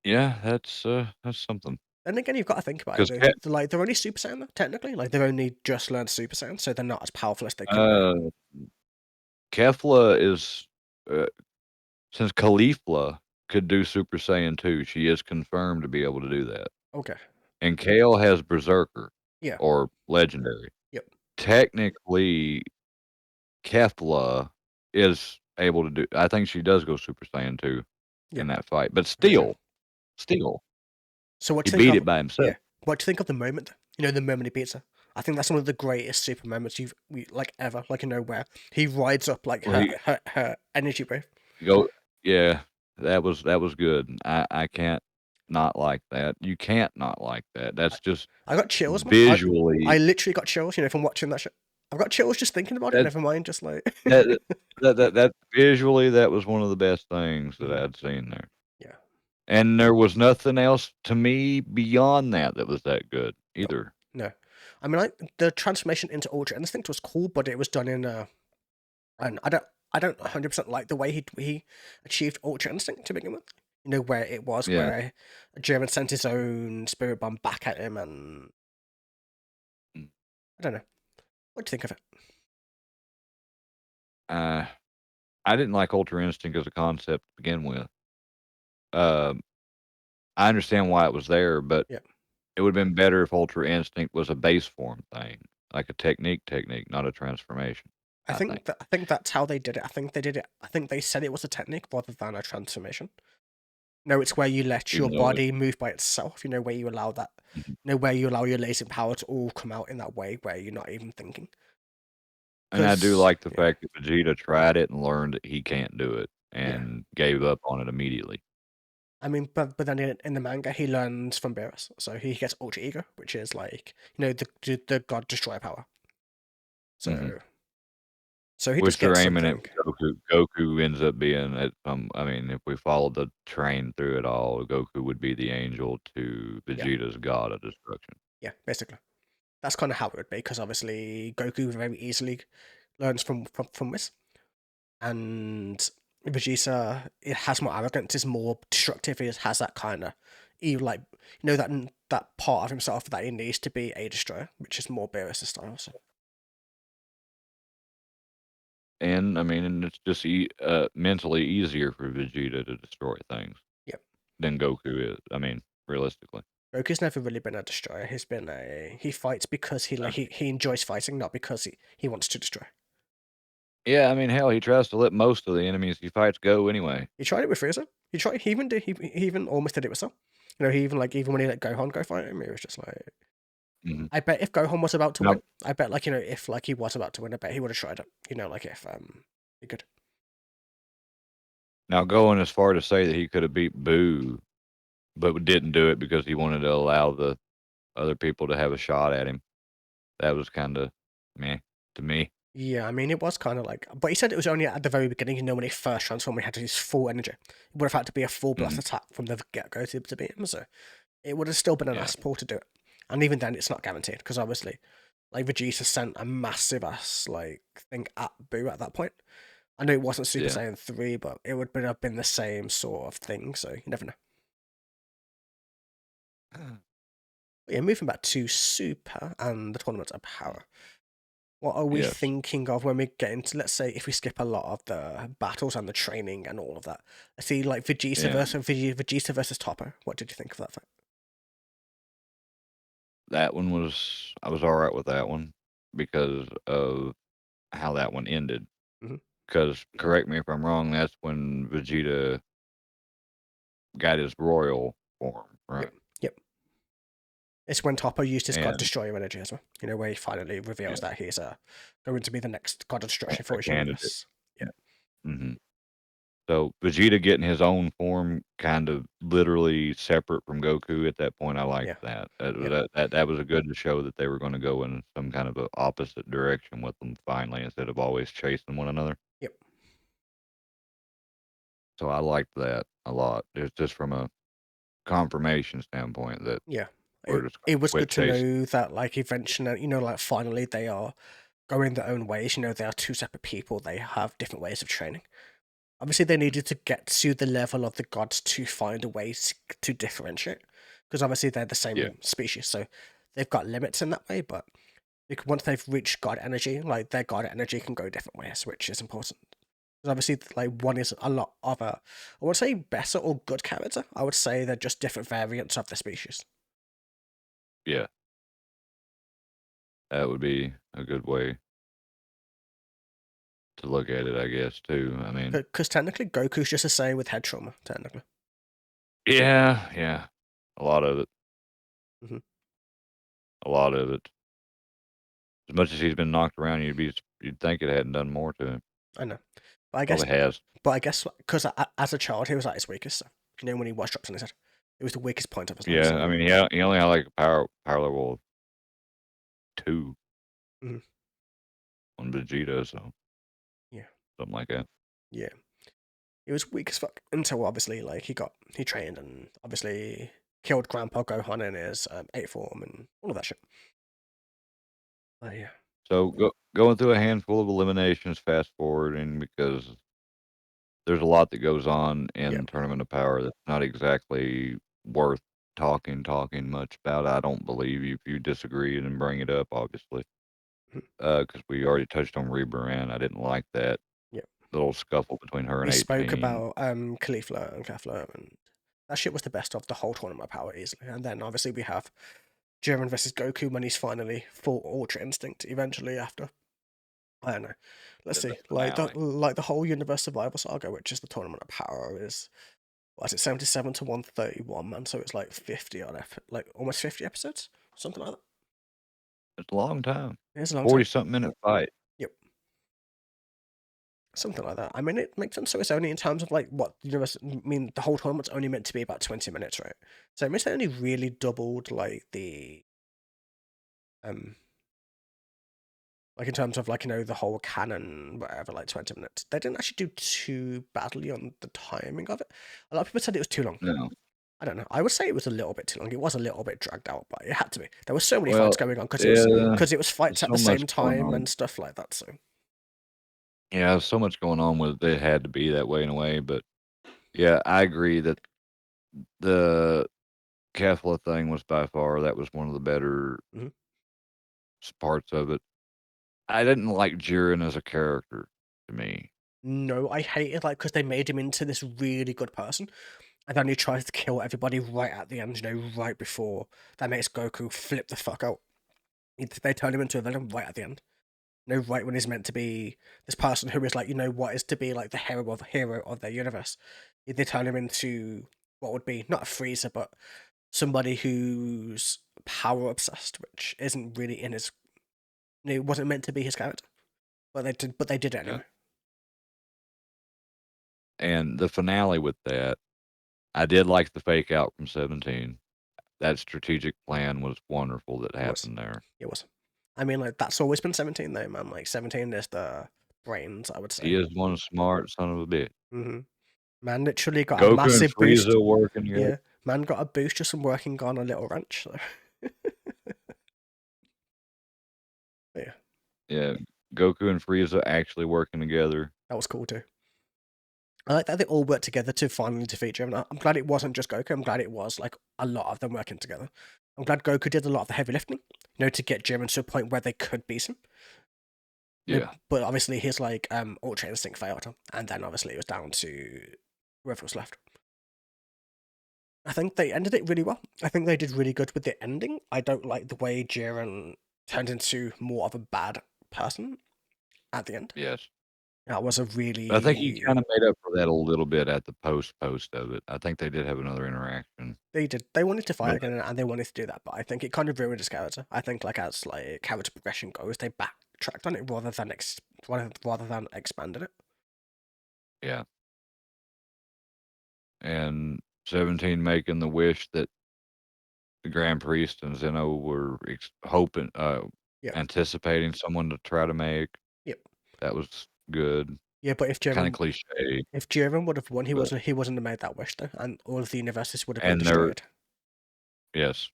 Yeah, that's something. Then again, you've got to think about it. Because They're only Super Saiyan, though, technically. Like, they've only just learned Super Saiyan, so they're not as powerful as they could be. Kefla is uh, since Caulifla could do Super Saiyan 2, she is confirmed to be able to do that. Okay. And Kale has Berserker Yeah. or Legendary. Yep. Technically, Kefla is able to do. I think she does go Super Saiyan 2 Yeah. in that fight, but Okay. still, So what he do you think beat of? it by himself. Yeah. What do you think of the moment? The moment he beats her. I think that's one of the greatest Super moments like ever. Like where he rides up like Well, he her energy wave. go yeah, that was good. I can't not like that. You can't not like that. That's just I got chills, man. I visually literally got chills, from watching that shit. I've got chills just thinking about it. that Never mind, just like that that visually, that was one of the best things that Mhm. I'd seen there. Yeah. And there was nothing else to me beyond that that was that good No, either. no. I mean, the transformation into Ultra Instinct was cool, but it was done in and I don't 100% like the way he achieved Ultra Instinct to begin with. Where it was Yeah. where German sent his own spirit bomb back at him, and Mm. I don't know. What do you think of it? Uh, I didn't like Ultra Instinct as a concept to begin with. Um, I understand why it was there, but Yeah, it would've been better if Ultra Instinct was a base form thing, like a technique, not a transformation, I think. I think that's how they did it. I think they did it. I think they said it was a technique rather than a transformation. No, it's where you let your Even though it body move by itself. Where you allow that. Mhm. Where you allow your latent power to all come out in that way where you're not even thinking. And I do Because like the fact that Vegeta tried it and learned that he can't do it yeah. and gave up on it immediately. I mean, but then in the manga, he learns from Beerus, so he gets Ultra Ego, which is like the God Destroyer power. Mhm. So he just Which they're gets aiming at something. Goku. Goku ends up being at I mean, if we followed the train through it all, Goku would be the angel to Yeah, Vegeta's god of destruction. yeah, basically. That's kind of how it would be, because obviously Goku very easily learns from Whis, and Vegeta, it has more arrogance, is more destructive. He has that kind of, like that part of himself that he needs to be a destroyer, which is more Beerus' style. So And, I mean, and it's just mentally easier for Vegeta to destroy things yeah, than Goku is, I mean, realistically. Goku's never really been a destroyer. He fights because he enjoys fighting, not because he wants to destroy. Yeah, I mean, hell, he tries to let most of the enemies he fights go anyway. He tried it with Frieza. He even almost did it with Cell. He even when he let Gohan go fight him, he was just like, Mhm. I bet if Gohan was about to Now win, I bet if he was about to win, I bet he would have tried it. Like if he could. now going as far to say that he could have beat Boo, but didn't do it because he wanted to allow the other people to have a shot at him, that was kinda meh to me. Yeah, I mean it was kind of like, but he said it was only at the very beginning. When he first transformed, he had his full energy. It would have had to be a full blast Mhm. attack from the get go to beat him. So it would have still been an Yeah. ass pull to do it. And even then, it's not guaranteed, because obviously, like Vegeta sent a massive ass like thing at Boo at that point. I know it wasn't Super Yeah. Saiyan 3, but it would have been the same sort of thing. So you never know. But yeah, moving back to Super and the Tournament of Power. What are we Yes. thinking of when we get into, let's say, if we skip a lot of the battles and the training and all of that? Let's see, like Yeah. Vegeta versus Toppo. What did you think of that fight? That one was I was alright with that one because of how that one ended. Hmm. Because correct me if I'm wrong, that's when Vegeta got his royal form, Yep, right? yep. It's when Toppo used his God And Destroyer energy as well. Where he finally reveals yeah, that he's going to be the next God of Destruction a for his candidate. universe. Yeah, Mhm. So Vegeta getting his own form kind of literally separate from Goku at that point, I liked yeah, that. yep, That was a good to show that they were gonna go in some kind of a opposite direction with them finally instead of always chasing one another. yep, So I liked that a lot. It's just from a confirmation standpoint that yeah. we're It, just it gonna was quit good to chasing. know that, like, eventually, like, finally they are going their own ways. They are two separate people. They have different ways of training. Obviously, they needed to get to the level of the gods to find a way to differentiate, because obviously they're the Yeah, same species, so they've got limits in that way. But once they've reached god energy, like their god energy can go different ways, which is important. Because obviously, like one is a lot of a, I would say better or good character. I would say they're just different variants of the species. yeah, that would be a good way to look at it, I guess, too. I mean, Because technically, Goku's just the same with head trauma. Technically. yeah, yeah, a lot of it, Hmm. a lot of it. As much as he's been knocked around, you'd think it hadn't done more to him. I know. But I guess, Probably has. because as a child, he was at his weakest. So, when he was dropped on his head, it was the weakest point of his life. Yeah, So, I mean, he only had like a power level of 2 mhm. on Vegeta, so Yeah, something like that. yeah. He was weak as fuck until obviously like he trained and obviously killed Grandpa Gohan in his 8th form and all of that shit. Yeah. So going through a handful of eliminations, fast forwarding because there's a lot that goes on Yeah. in Tournament of Power that's not exactly worth talking much about. I don't believe you. If you disagree, then bring it up, obviously. Mhm. Because we already touched on Rebrand. I didn't like that Yeah. little scuffle between her We and spoke 18. about Caulifla and Kefla, and that shit was the best of the whole Tournament of Power easily. And then obviously we have Jiren versus Goku when he's finally full Ultra Instinct eventually after. I don't know. Let's In the see. finale. Like the whole Universe Survival Saga, which is the Tournament of Power, is what is it, 77 to 131, man. So it's like 50 like almost 50 episodes, something like that. It's a long time. It's a long time. 40-something minute fight. Yep, something like that. I mean, it makes sense. So it's only in terms of like what the universe. I mean, the whole tournament's only meant to be about 20 minutes, right? So it means they only really doubled like the um like in terms of like the whole canon whatever, like 20 minutes. They didn't actually do too badly on the timing of it. A lot of people said it was too long. No. I don't know. I would say it was a little bit too long. It was a little bit dragged out, but it had to be. There were so many fights Well, going on yeah, because it was fights there's at the so much same going time on. and stuff like that. So Yeah, there's so much going on with it. It had to be that way in a way, but yeah, I agree that the Kefla thing was by far that was one of the better mhm. parts of it. I didn't like Jiren as a character to me. No, I hated like because they made him into this really good person, and then he tries to kill everybody right at the end. Right before that makes Goku flip the fuck out. They turn him into a villain right at the end. Right when he's meant to be this person who is like what is to be like the hero of their universe. They turn him into what would be not a freezer, but somebody who's power obsessed, which isn't really in his. It wasn't meant to be his character, but they did. But they did it Yeah. anyway. And the finale with that, I did like the fake out from 17. That strategic plan was wonderful that It was. happened there. It was. I mean, like that's always been 17 though, man. Like 17 is the brains, I would He say. is one smart son of a bitch. hmm Man literally got a Goku and massive boost. Frieza working together. Yeah, man got a boost just from working on a little ranch. So. Yeah, Yeah, Goku and Frieza actually working together. that was cool too. I like that they all worked together to finally defeat Jiren. I'm glad it wasn't just Goku. I'm glad it was like a lot of them working together. I'm glad Goku did a lot of the heavy lifting, to get Jiren to a point where they could beat him. Yeah. But obviously his like Ultra Instinct failed him, and then obviously it was down to whoever was left. I think they ended it really well. I think they did really good with the ending. I don't like the way Jiren turned into more of a bad person at the end. Yes. That was a But I think he really kinda made up for that a little bit at the post of it. I think they did have another interaction. they did. They wanted to fight But again, and they wanted to do that, but I think it kind of ruined his character. I think like as like character progression goes, they backtracked on it rather than expanded it. yeah, and 17 making the wish that the Grand Priest and Zeno were hoping, Yeah, anticipating someone to try to make. yep, That was good. yeah. But Kinda cliche, If Jiren would have won, but he wouldn't have made that wish though, and all of the universes would have been and there destroyed. yes,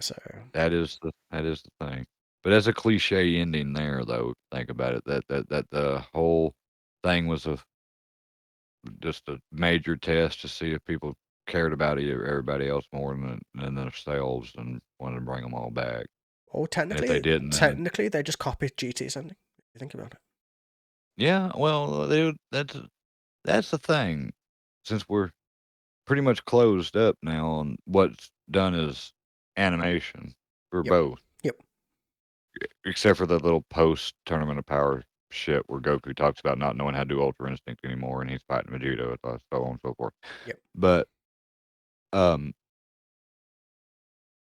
So that is the thing. But as a cliche ending there, though, think about it, that the whole thing was just a major test to see if people cared about everybody else more than themselves and wanted to bring them all back. Well, And if they didn't, then technically, they just copied GT's ending. If you think about it. yeah, well, that's the thing. Since we're pretty much closed up now and what's done is animation for Yep. both, Yep. except for the little post Tournament of Power shit where Goku talks about not knowing how to do Ultra Instinct anymore and he's fighting Vegeta, so on and so forth. Yep. But um,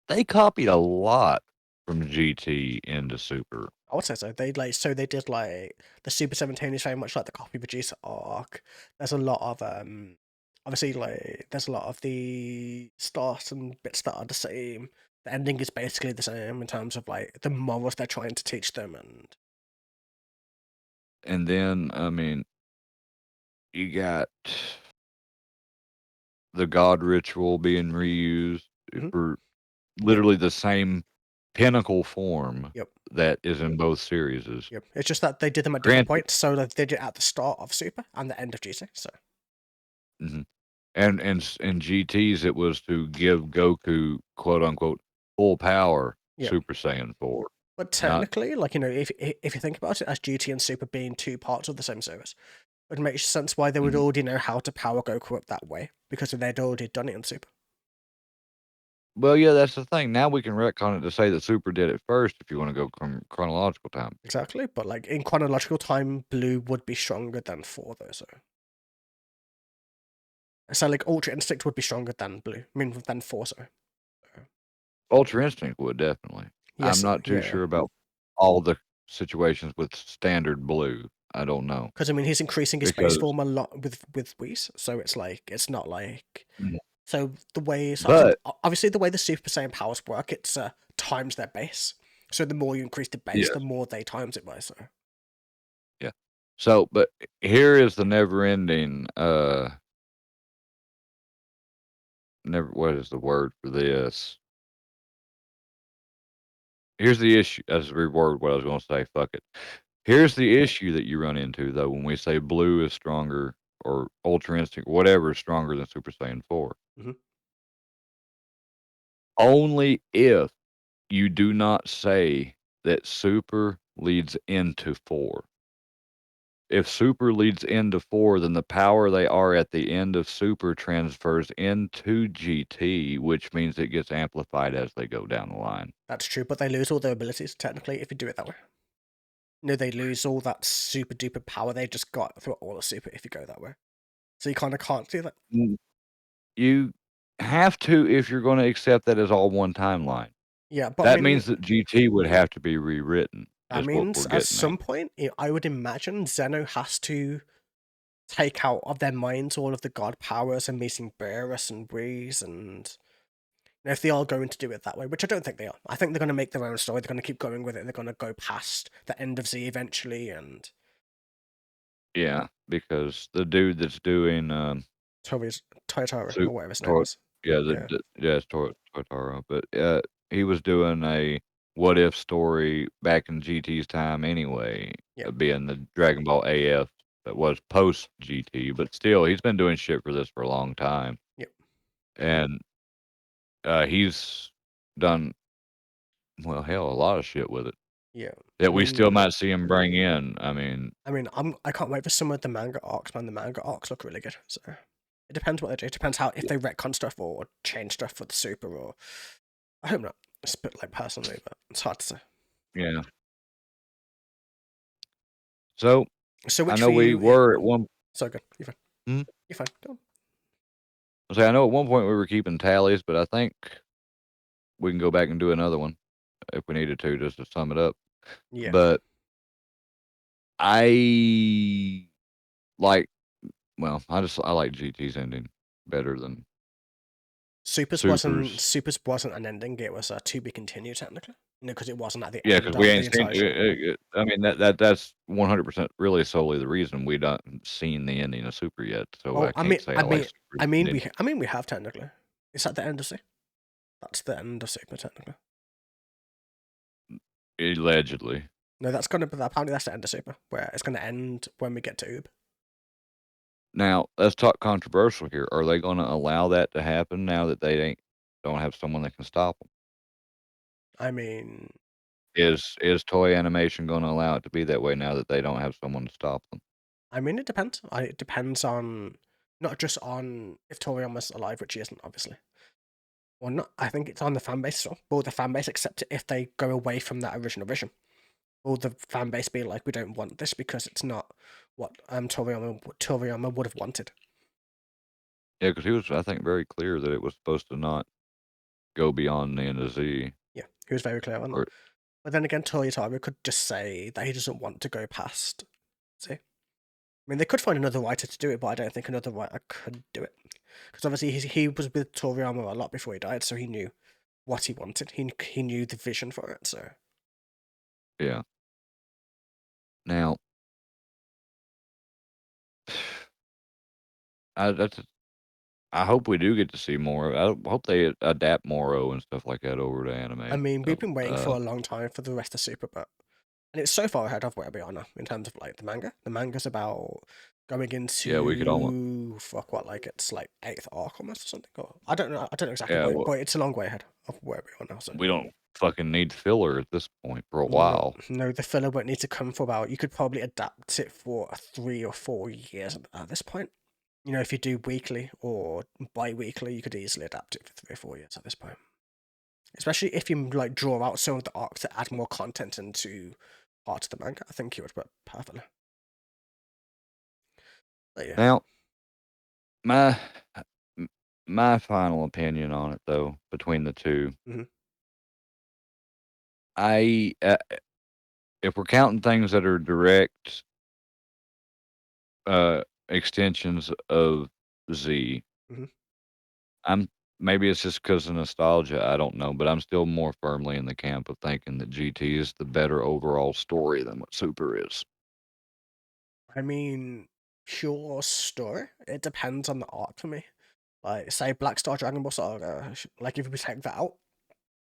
they copied a lot from GT into Super. I would say so. They did like the Super 17 is very much like the copy producer arc. There's a lot of obviously like there's a lot of the start and bits that are the same. The ending is basically the same in terms of like the morals they're trying to teach them, and And then, I mean, you got the God ritual being reused Mhm. for Yep, literally the same pinnacle form yep, that is in both series. yep. It's just that they did them at different Granted, points. So they did it at the start of Super and the end of GT. So mhm, and in GTs, it was to give Goku, quote unquote, full power yeah. Super Saiyan 4, But not technically, like if you think about it, as GT and Super being two parts of the same series, it makes sense why they would mhm. already know how to power Goku up that way because they'd already done it in Super. Well, yeah, that's the thing. Now we can retcon it to say that Super did it first if you wanna go chronological time. Exactly, but like in chronological time, Blue would be stronger than Four, though. So like Ultra Instinct would be stronger than Blue. I mean, than Four. So Ultra Instinct would, definitely. I'm yes, not too yeah, sure about all the situations with standard Blue. I don't know, because I mean he's increasing his base because form a lot with Whis, so it's like it's not like Mhm. so the way so But obviously the way the Super Saiyan powers work, it's times their base. So the more you increase the base, the yes, more they times it by. So yeah. So, but here is the never what is the word for this? Here's the issue. That's reword what I was gonna say, fuck it. Here's the issue that you run into, though, when we say Blue is stronger or Ultra Instinct, whatever is stronger than Super Saiyan 4. mhm. Only if you do not say that Super leads into 4. If Super leads into 4, then the power they are at the end of Super transfers into GT, which means it gets amplified as they go down the line. That's true, but they lose all their abilities technically if you do it that way. No, they lose all that super duper power they just got through all the Super if you go that way. So you kind of can't do that. Mm, you have to if you're gonna accept that as all one timeline. Yeah, but I That mean, means that GT would have to be rewritten, that is what means we're at getting at. some point, I would imagine Zeno has to take out of their minds all of the god powers and meeting Beerus and Breeze, and if they are going to do it that way, which I don't think they are. I think they're going to make their own story. They're going to keep going with it. They're going to go past the end of Z eventually, and Yeah, because the dude that's doing, Tori's Toyotaro Su or whatever his name Tor is. yeah, Yeah, yeah, it's Totaro, but, he was doing a what if story back in GT's time anyway, yeah, being the Dragon Ball AF that was post GT, but still, he's been doing shit for this for a long time, yeah, and, he's done, well, hell, a lot of shit with it yeah. that we still might see him bring in. I mean, I can't wait for some of the manga arcs, man. The manga arcs look really good. So it depends what they do. It depends how if they retcon stuff or change stuff for the Super, or I hope not. It's a bit like personally, but it's hard to say. yeah. So, So I which know for we you? were at one So good. You're fine. hmm? You're fine. Go on. I say I know at one point we were keeping tallies, but I think we can go back and do another one if we needed to, just to sum it up. Yeah. But I like, well, I like GT's ending better than Super's. Super's wasn't an ending. It was a to be continued technically. No, because it wasn't at the Yeah, end because we of the ain't seen. entire show. I mean that's 100% really solely the reason we don't seen the ending of Super yet. So Well, I can't say I like Super's ending. I mean, we have technically. It's at the end of C. That's the end of Super technically. Allegedly. No, that's gonna. Apparently, that's the end of Super, where it's gonna end when we get to Oob. Now let's talk controversial here. Are they going to allow that to happen now that they ain't don't have someone that can stop them? I mean, Is Toy Animation gonna allow it to be that way now that they don't have someone to stop them? it depends. It depends on not just on if Toriyama's alive, which he isn't, obviously. Or not. I think it's on the fan base. So will the fan base accept it if they go away from that original vision? Will the fan base be like, we don't want this because it's not what Toriyama would have wanted? Yeah, because he was, I think, very clear that it was supposed to not go beyond the end of Z. Yeah. He was very clear on that. Or But then again, Toyotaru could just say that he doesn't want to go past. See, I mean, they could find another writer to do it, but I don't think another writer could do it because obviously he was with Toriyama a lot before he died, so he knew what he wanted. He knew the vision for it. So yeah. Now, that's I hope we do get to see more. I hope they adapt Moro and stuff like that over to I anime. mean, we've been waiting for a long time for the rest of Super, but and it's so far ahead of where we are now in terms of like the manga. The manga's about going Yeah, we could almost. into fuck what like it's like eighth arc almost or something. Or I don't know. I don't know exactly Yeah, what, well, but it's a long way ahead of where we are now. So we don't fucking need filler at this point for a no, while. no, the filler won't need to come for about. You could probably adapt it for 3 or 4 years at this point. You know, if you do weekly or bi-weekly, you could easily adapt it for 3 or 4 years at this point. Especially if you like draw out some of the arcs to add more content into parts of the manga. I think you would work perfectly. But yeah. Now, my my final opinion on it, though, between the two, Mm-hmm. I if we're counting things that are direct extensions of Z, Mm-hmm. I'm maybe it's just because of nostalgia. I don't know, but I'm still more firmly in the camp of thinking that GT is the better overall story than what Super is. I mean, pure story. It depends on the arc for me. Like, say Black Star Dragon Ball Saga. Like, if we take that out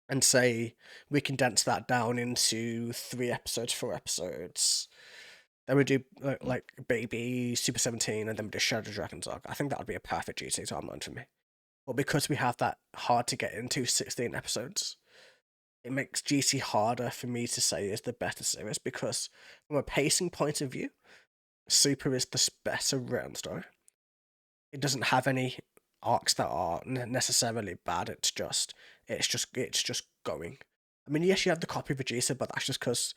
and say we condense that down into 3 episodes, 4 episodes, then we do Mm, like Baby Super 17, and then we do Shadow Dragon Saga. I think that would be a perfect GT timeline for me. But because we have that hard to get into 16 episodes, it makes GT harder for me to say is the better series because from a pacing point of view, Super is the better written story. It doesn't have any arcs that are necessarily bad. It's just going. I mean, yes, you have the copy Vegeta, but that's just because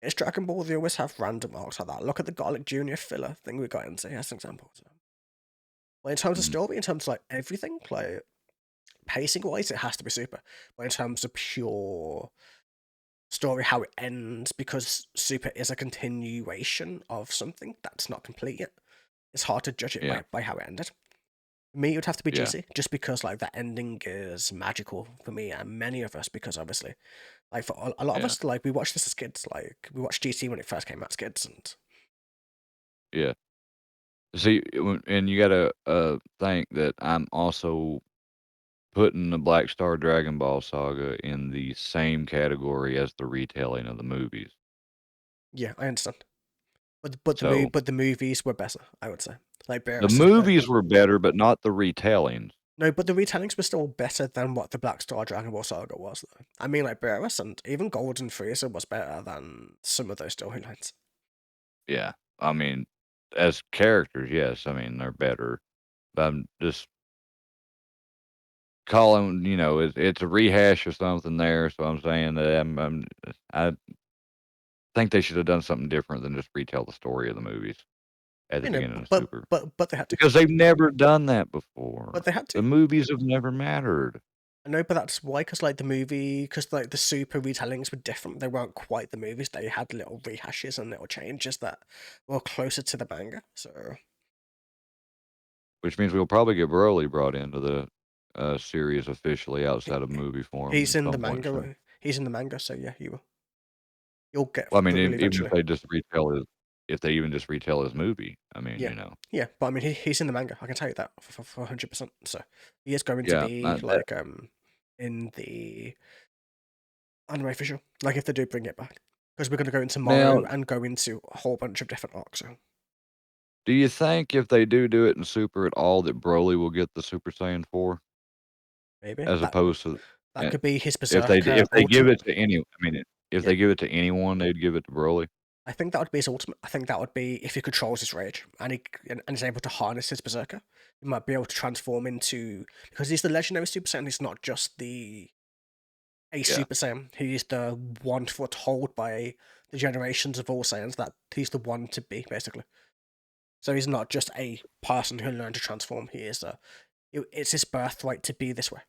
it's Dragon Ball. They always have random arcs like that. Look at the Garlic Junior filler thing we got into as an example. So, but in terms of mhm. story, in terms of like everything, like pacing wise, it has to be Super. But in terms of pure story, how it ends, because Super is a continuation of something that's not complete yet. It's hard to judge it Yeah, by how it ended. For me, it would have to be yeah, GC, just because like that ending is magical for me and many of us. Because obviously, like for a lot of yeah, us, like we watched this as kids. Like we watched GC when it first came out as kids, and yeah. See, and you gotta think that I'm also putting the Black Star Dragon Ball Saga in the same category as the retelling of the movies. yeah, I understand. So But the movies were better, I would say. Like the Beerus is better. movies were better, but not the retellings. No, but the retellings were still better than what the Black Star Dragon Ball Saga was, though. I mean, like Beerus and even Golden Frieza was better than some of those storylines. Yeah, I mean, as characters, yes, I mean they're better. But I'm just calling, it's a rehash or something there. So I'm saying that I think they should have done something different than just retell the story of the movies at the You know, beginning of Super but they had to. because they've never done that before. But they had The to. movies have never mattered. No, but that's why, because like the movie, because like the Super retellings were different. They weren't quite the movies. They had little rehashes and little changes that were closer to the manga. So Which means we'll probably get Broly brought into the series officially he, outside of movie form he's at in the some point soon. manga. He's in the manga. So yeah, you'll get Well, I mean, Broly even if eventually. they just retell his, if they even just retell his movie, I mean, Yeah, yeah. But I mean, he's in the manga. I can tell you that for 100%. So he is going to yeah, be like in the anime for sure. Like if they do bring it back, because we're going to go into now, Morrow and go into a whole bunch of different arcs. So do you think if they do it in Super at all, that Broly will get the Super Saiyan 4 maybe as opposed to that eh, could be his if Berserker they give ultimate. it to any, I mean, if Yeah, they give it to anyone, they'd give it to Broly. I think that would be his ultimate. I think that would be if he controls his rage and is able to harness his Berserker. He might be able to transform into because he's the legendary Super Saiyan. He's not just the a Yeah, Super Saiyan. He's the one foretold by the generations of all Saiyans that he's the one to be basically. So he's not just a person who learned to transform. He is a. It's his birthright to be this way.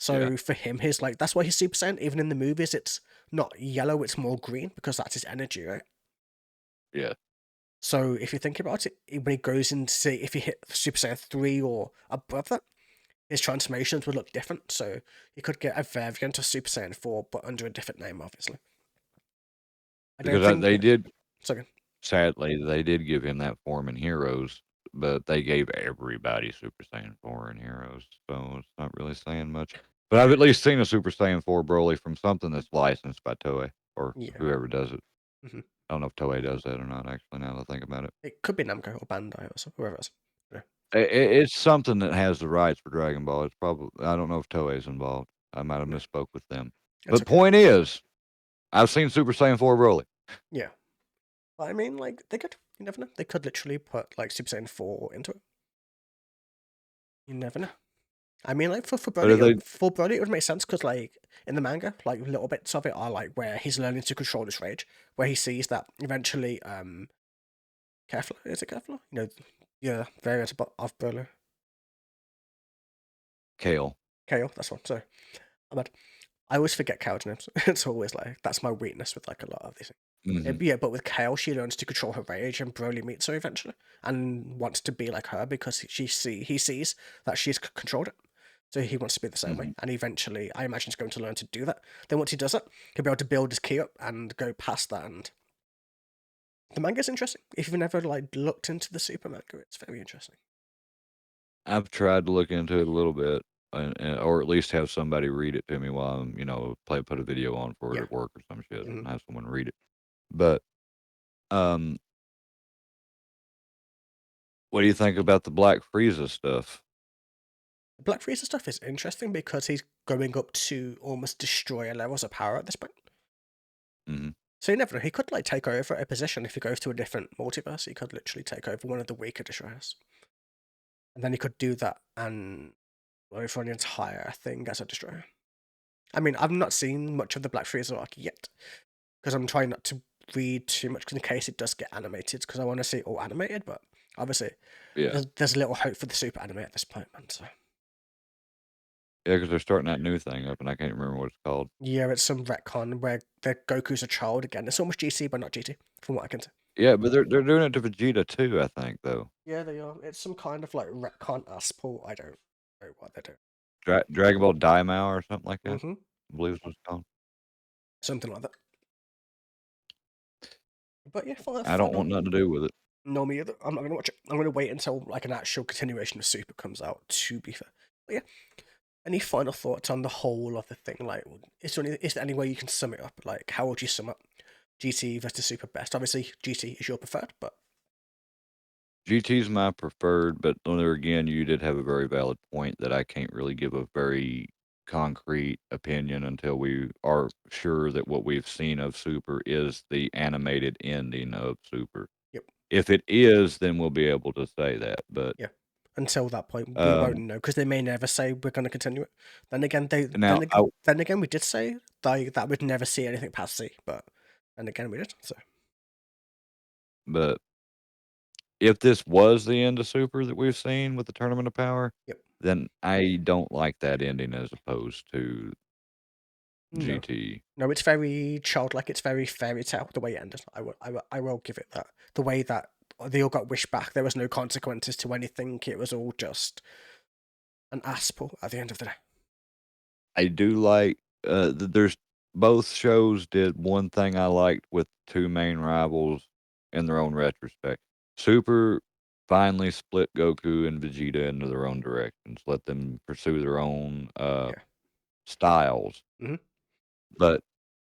Yeah, So for him, his like that's why he's Super Saiyan. Even in the movies, it's not yellow; it's more green because that's his energy, right? yeah. So if you think about it, when he goes into say if he hit Super Saiyan 3 or above that, his transformations would look different. So you could get a variant of Super Saiyan 4, but under a different name, obviously. I don't Because think. they did, Sorry. sadly, they did give him that form in Heroes, but they gave everybody Super Saiyan 4 in Heroes, so it's not really saying much. But I've at least seen a Super Saiyan 4 Broly from something that's licensed by Toei or Yeah. whoever does it. Hmm. I don't know if Toei does that or not, actually, now that I think about it. It could be Namco or Bandai or whoever else. Yeah. It's something that has the rights for Dragon Ball. It's probably I don't know if Toei's involved. I might have No, misspoke with them. it's But okay. point is, I've seen Super Saiyan 4 Broly. Yeah. But I mean, like, they could. You never know. They could literally put, like, Super Saiyan 4 into it. You never know. I mean, like, But if they For Broly, it would make sense because, like, in the manga, like, little bits of it are, like, where he's learning to control his rage, where he sees that eventually, Kefla, is it Kefla? You know, yeah, variant of Broly. Kale. Kale, that's one. Sorry. I'm bad. I always forget Kale's names. It's always like, that's my weakness with, like, a lot of these things. Mhm, Yeah, but with Kale, she learns to control her rage, and Broly meets her eventually, and wants to be like her because he sees that she's controlled it, so he wants to be the same way. mhm. And eventually, I imagine he's going to learn to do that. Then once he does it, he'll be able to build his ki up and go past that. And the manga's interesting. If you've never like looked into the Super manga, it's very interesting. I've tried to look into it a little bit, or at least have somebody read it to me while I'm, put a video on for it Yeah. at work or some shit Hmm. and have someone read it. But, um, what do you think about the Black Frieza stuff? Black Frieza stuff is interesting because he's going up to almost destroyer levels of power at this point. Mhm, So you never know. He could like take over a position if he goes to a different multiverse. He could literally take over one of the weaker destroyers, and then he could do that and go for an entire thing as a destroyer. I mean, I've not seen much of the Black Frieza arc yet because I'm trying not to read too much in case it does get animated because I want to see it all animated. But obviously, yeah. there's little hope for the super anime at this point, man. So Yeah, because 'cause they're starting that new thing up, and I can't remember what it's called. yeah, it's some retcon where the Goku's a child again. It's almost GC but not GT, from what I can tell. Yeah, but they're doing it to Vegeta too, I think, though. Yeah, they are. It's some kind of like retcon aspal. I don't know what they're doing. Dragon Ball Daimao or something like that, Mm-hmm. I believe is what it's called. Something like that. But yeah, I don't want nothing to do with it. no me either. I'm not gonna watch it. I'm gonna wait until like an actual continuation of Super comes out. To be fair, but yeah. Any final thoughts on the whole of the thing? Like, is there any way you can sum it up? Like, how would you sum up GT versus Super best? Obviously, GT is your preferred, but GT's my preferred, but there again, you did have a very valid point that I can't really give a very concrete opinion until we are sure that what we've seen of Super is the animated ending of Super. yep, If it is, then we'll be able to say that. But yeah. Until that point, we won't um, know because they may never say we're going to continue it. Then again, now, I, then again, we did say that we'd never see anything past C, but and again, we did. So but if this was the end of Super that we've seen with the Tournament of Power, yep. then I don't like that ending as opposed to No, GT. no, it's very childlike. It's very fairy tale the way it ended. I will give it that. The way that they all got wished back. There was no consequences to anything. It was all just an aspel at the end of the day. I do like, there's both shows did one thing I liked with 2 main rivals in their own retrospect. Super finally split Goku and Vegeta into their own directions, let them pursue their own, Yeah. styles. Hmm. But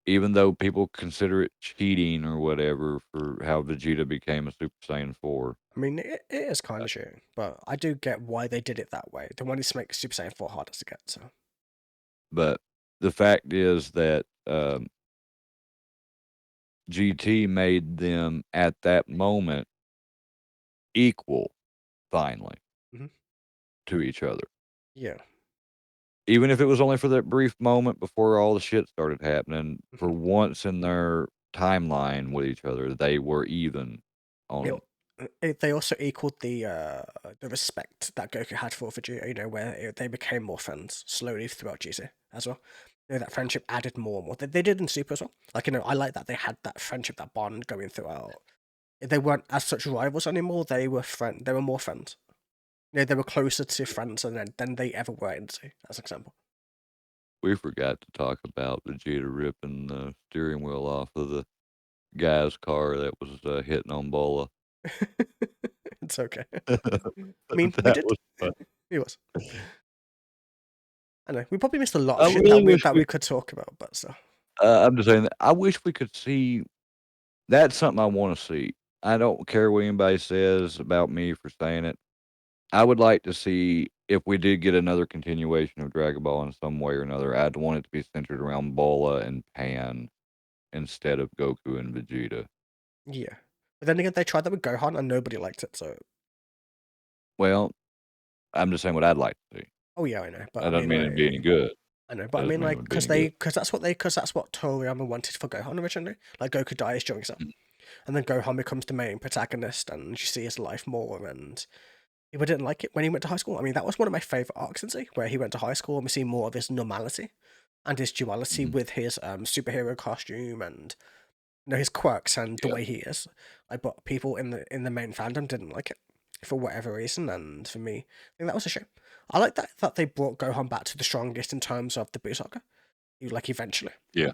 even though people consider it cheating or whatever for how Vegeta became a Super Saiyan 4, I mean, it is kind of shitty, but I do get why they did it that way. They wanted to make Super Saiyan 4 harder to get, so. but the fact is that, GT made them at that moment equal finally Hmm. to each other. Yeah. Even if it was only for that brief moment before all the shit started happening, for Hmm. once in their timeline with each other, they were even It, on they also equaled the respect that Goku had for Vegeta, you know, where they became more friends slowly throughout GC as well. You know, that friendship added more and more. They did in Super as well. Like, you know, I like that they had that friendship, that bond going throughout. They weren't as such rivals anymore. They were They were more friends. You know, they were closer to friends than they ever were into, as an example. We forgot to talk about Vegeta ripping the steering wheel off of the guy's car that was hitting on Bola. It's okay. I mean, we That did. was fun. He was. I know. We probably missed a lot of I shit really wish that we. we could talk about, but still. I'm just saying that I wish we could see. That's something I want to see. I don't care what anybody says about me for saying it. I would like to see if we did get another continuation of Dragon Ball in some way or another. I'd want it to be centered around Bola and Pan instead of Goku and Vegeta. Yeah. But then again, they tried that with Gohan and nobody liked it, so. Well, I'm just saying what I'd like to see. Oh, yeah, I know. But That I doesn't mean, mean it'd be any like. good. I know, but That I doesn't mean, mean it like, would be any good. because that's what Toriyama wanted for Gohan originally. Like, Goku dies during Cell, Mm. and then Gohan becomes the main protagonist, and you see his life more. And people didn't like it when he went to high school. I mean, that was one of my favorite arcs in Z, where he went to high school and we see more of his normality and his duality Mhm. with his superhero costume and, you know, his quirks and the Yeah. way he is. Like, but people in the main fandom didn't like it for whatever reason, and for me, I think that was a shame. I like that they brought Gohan back to the strongest in terms of the Buu saga, like eventually. Yeah.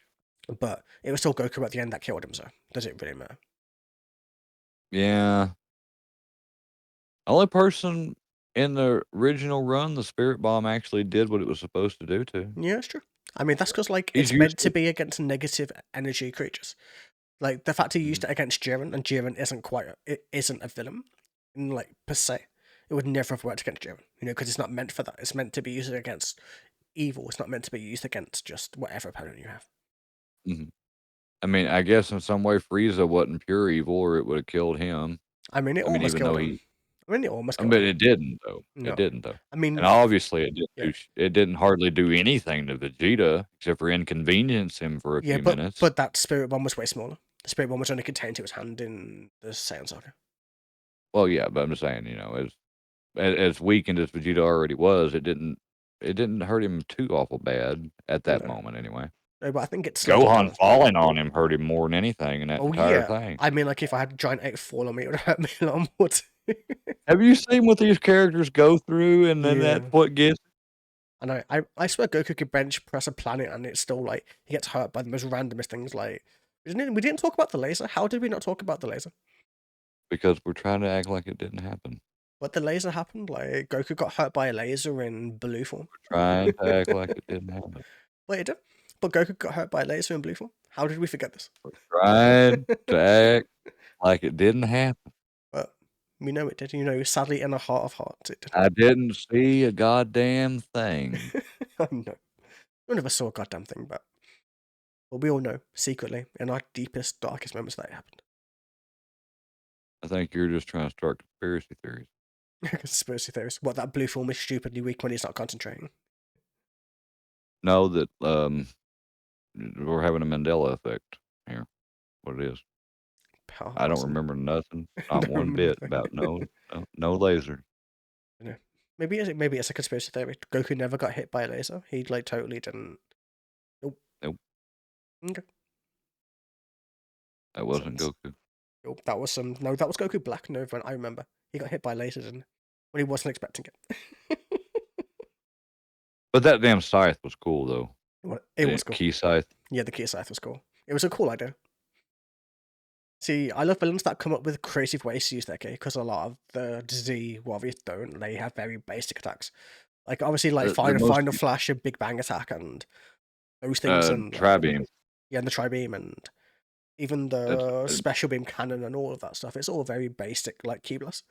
But it was still Goku at the end that killed him, so does it really matter? Yeah. Only person in the original run, the Spirit Bomb actually did what it was supposed to do to. Yeah, it's true. I mean, that's because like He's it's meant to useless. be against negative energy creatures. Like the fact he used Mhm. it against Jiren, and Jiren it isn't a villain, like per se. It would never have worked against Jiren, you know, because it's not meant for that. It's meant to be used against evil. It's not meant to be used against just whatever opponent you have. Mhm. I mean, I guess in some way Frieza wasn't pure evil or it would have killed him. I mean, it I mean, almost even killed though him. he I mean, it almost I killed mean, him. it didn't though. It No, didn't though. I And mean, obviously it didn't yeah, it didn't hardly do anything to Vegeta except for inconvenience him for a yeah, few minutes. but that spirit bomb was way smaller. The spirit bomb was only contained to his hand in the Saiyan saga. Well, yeah, but I'm just saying, as weakened as Vegeta already was, it didn't hurt him too awful bad at that No, moment anyway. no, but I think it slowed him Gohan down. falling on him hurt him more than anything in that Oh entire yeah, thing. I mean, like if I had a giant egg fall on me, it would hurt me a lot more. Too. Have you seen what these characters go through and then that's Yeah, what gets I know. I swear Goku could bench press a planet, and it's still like he gets hurt by the most randomest things. Like we didn't talk about the laser. How did we not talk about the laser? because we're trying to act like it didn't happen. But the laser happened. Like Goku got hurt by a laser in blue form. Trying to act like it didn't happen. Wait, it did. But Goku got hurt by a laser in blue form. How did we forget this? Trying to act like it didn't happen. But we know it did. You know, sadly, in our heart of hearts, it did. I didn't see a goddamn thing. I know. None of us saw a goddamn thing, but we all know secretly in our deepest, darkest moments that it happened. I think you're just trying to start conspiracy theories. Conspiracy theories. What, that blue form is stupidly weak when he's not concentrating? Know that we're having a Mandela effect here. What it is. I don't Possibly. remember nothing, not Don't one remember bit nothing. about no laser. I know. Maybe it's a conspiracy theory. Goku never got hit by a laser. He like totally didn't. Nope. Nope, Okay. that So wasn't Goku. nope. That was some. No, that was Goku Black. No, I remember. He got hit by a laser, didn't he? When he wasn't expecting it. But that damn scythe was cool though. It was cool. Key scythe. Yeah, the key scythe was cool. It was a cool idea. See, I love villains that come up with creative ways to use their key because a lot of the Z warriors don't. They have very basic attacks. Like obviously, like The most Final Flash and Big Bang Attack and those things, and like tri-beam. yeah, and the Tri Beam and even That's the Special Beam Cannon and all of that stuff. It's all very basic, like keyless.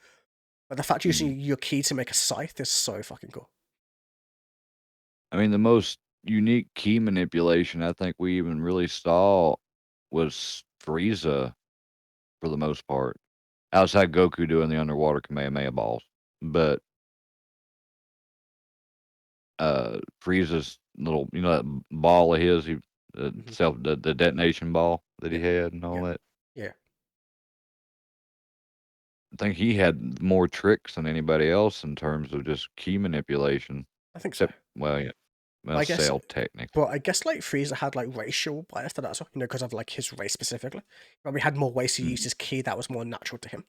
But the fact mhm. using your key to make a scythe is so fucking cool. I mean, the most unique key manipulation I think we even really saw was Frieza for the most part, outside Goku doing the underwater Kamehameha balls. But Frieza's little, that ball of his, Hmm. the detonation ball that he Yeah, had and all yeah, that. yeah. think he had more tricks than anybody else in terms of just key manipulation. I think so. Except, well, yeah, But well, Cell technically. I guess like Frieza had like racial bias to that, so because of like his race specifically. Probably had more ways to use Mhm. his ki that was more natural to him.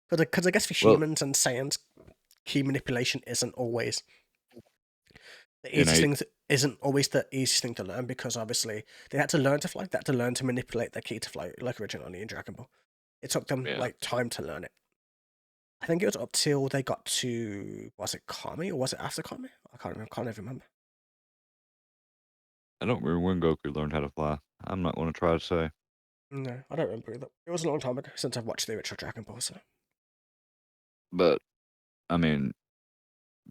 Because I guess for Well, humans and Saiyans, key manipulation innate. isn't always the easiest thing to learn because obviously they had to learn to fly, they had to learn to manipulate their ki to fly, like originally in Dragon Ball. It took them Yeah. like time to learn it. I think it was up till they got to, was it Kami or was it after Kami? Can't even remember. I don't remember when Goku learned how to fly. I'm not going to try to say. No, I don't remember either. It was a long time ago since I've watched the original Dragon Ball. So But, I mean,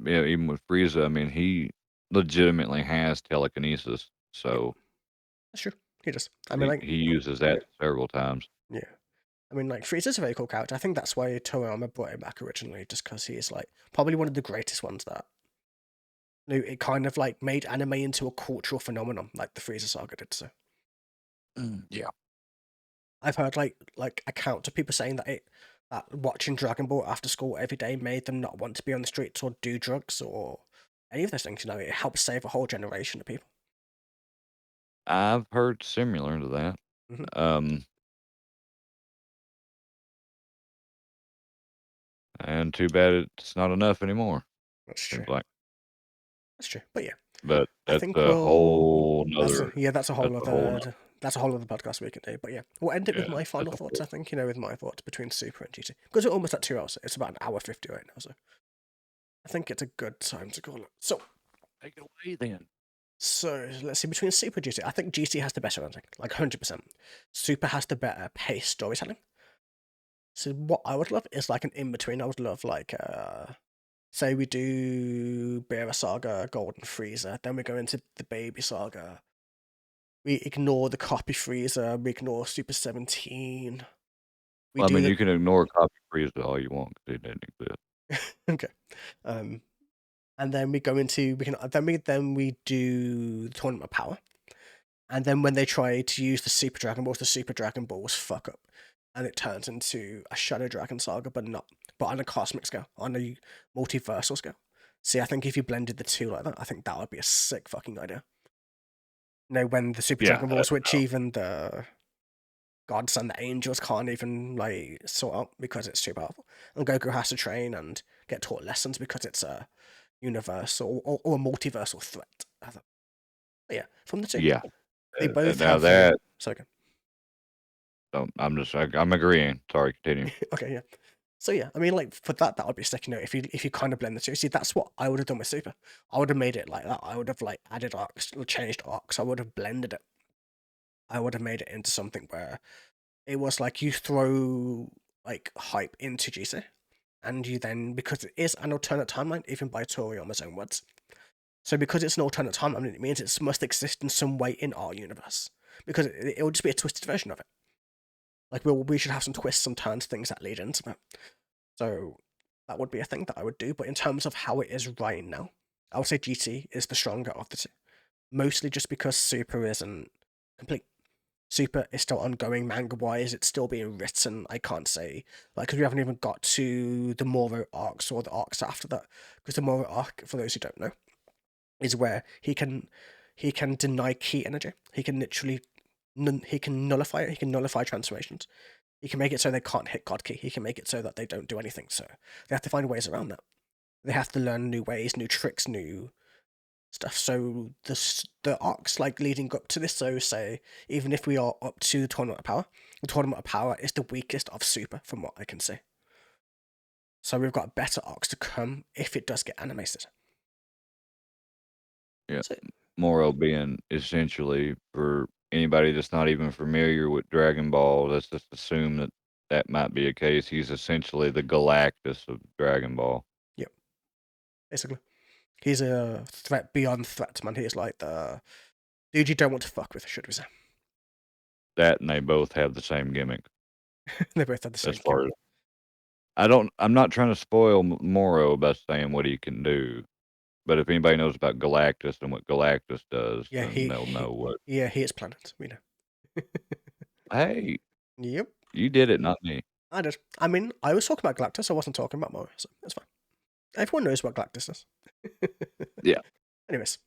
yeah, even with Frieza, I mean, he legitimately has telekinesis. yeah, So that's true. He does. I mean, he uses that several times. yeah. I mean, like Frieza's a very cool character. I think that's why Toriyama brought him back originally, just because he is like probably one of the greatest ones that it kind of like made anime into a cultural phenomenon, like the Frieza saga did. So Yeah. I've heard like accounts of people saying that watching Dragon Ball after school every day made them not want to be on the streets or do drugs or any of those things. It helps save a whole generation of people. I've heard similar to that. Hmm. Um, and too bad it's not enough anymore. That's true. Seems like, That's true. But yeah, but I that's think a we'll. whole That's nother. that's a That's whole a whole other. That's a whole other podcast we can do. But yeah, we'll end it with Yeah, my that's final a thoughts. whole. I think with my thoughts between Super and GT because we're almost at 2 hours. It's about an hour 50 right now, so I think it's a good time to call it. Take it away then. So let's see between Super and GT. I think GT has the better ending, like 100%. Super has the better pace storytelling. So what I would love is like an in between. I would love like say we do Beerus Saga, Golden Freezer, then we go into the Baby Saga. We ignore the copy Freezer, we ignore Super 17. We Well, I do mean, the you can ignore copy freeze all you want because it didn't exist. okay. Um and then we go into we do the Tournament of Power. And then when they try to use the Super Dragon Balls fuck up. And it turns into a Shadow Dragon saga, but on a cosmic scale, on a multiversal scale. See, I think if you blended the two like that, I think that would be a sick fucking idea. When the Super Yeah, Dragon Balls, which even the gods and the angels can't even like sort out because it's too powerful, and Goku has to train and get taught lessons because it's a universal or a multiversal threat. But yeah, from the two, yeah. they both Now have that so okay. I'm agreeing. Sorry, continue. Okay, yeah. So yeah, I mean, like for that would be sick. If you kind of blend the two. See, that's what I would have done with Super. I would have made it like that. I would have like added arcs, changed arcs. I would have blended it. I would have made it into something where it was like you throw like hype into GC, and you then because it is an alternate timeline, even by Toriyama's own words. So because it's an alternate timeline, it means it must exist in some way in our universe because it will just be a twisted version of it. Like we should have some twists, some turns, things that lead into that. So that would be a thing that I would do. But in terms of how it is right now, I would say GT is the stronger of the two. Mostly just because Super isn't complete. Super is still ongoing manga wise, it's still being written. I can't say, like, because we haven't even got to the Moro arcs or the arcs after that. Because the Moro arc, for those who don't know, is where he can deny key energy. He can literally he can nullify it. He can nullify transformations. He can make it so they can't hit God Key. He can make it so that they don't do anything. So they have to find ways around that. They have to learn new ways, new tricks, new stuff. So the arcs like leading up to this. So say even if we are up to the Tournament of Power is the weakest of Super from what I can see. So we've got better arcs to come if it does get animated. Yeah, So Moro being essentially for anybody that's not even familiar with Dragon Ball, let's just assume that that might be a case. He's essentially the Galactus of Dragon Ball. yeah, basically he's a threat beyond threat, man. He's like the dude you don't want to fuck with, should we say? That and they both have the same gimmick They both have the as same far gimmick. as I'm not trying to spoil Moro by saying what he can do, but if anybody knows about Galactus and what Galactus does, Yeah, then they'll know what. yeah, he is planet. We know. Hey, Yep. you did it, not me. I did. I mean, I was talking about Galactus. I wasn't talking about Mora, so it's fine. Everyone knows what Galactus is. Yeah. Anyways,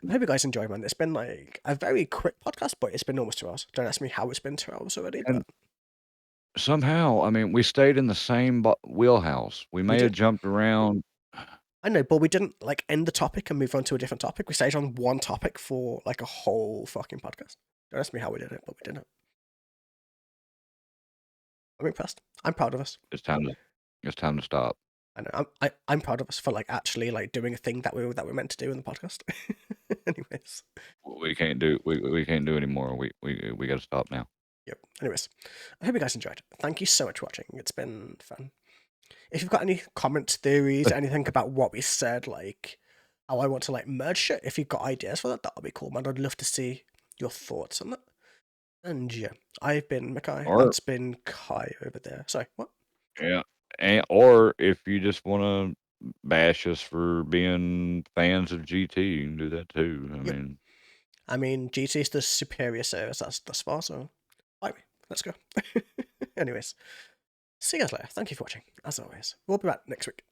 I hope you guys enjoy, man. It's been like a very quick podcast, but it's been almost 2 hours. Don't ask me how it's been 2 hours already, And but somehow, I mean, we stayed in the same wheelhouse. We we may have did. jumped around. I know, but we didn't like end the topic and move on to a different topic. We stayed on one topic for like a whole fucking podcast. Don't ask me how we did it, but we did it. I'm impressed. I'm proud of us. It's time to stop. I know. I'm proud of us for like actually like doing a thing that we were meant to do in the podcast. Anyways. We can't do we can't do anymore. We got to stop now. Yep. Anyways, I hope you guys enjoyed. Thank you so much for watching. It's been fun. If you've got any comments, theories, anything about what we said, like how I want to like merge shit, if you've got ideas for that, that would be cool, man. I'd love to see your thoughts on that. And yeah, I've been Makai. Or That's been Kai over there. Sorry, what? yeah, or if you just want to bash us for being fans of GT, you can do that too. Yep. I mean, GT is the superior service thus far, so like me. Let's go. Anyways, see you guys later. Thank you for watching. As always, we'll be back next week.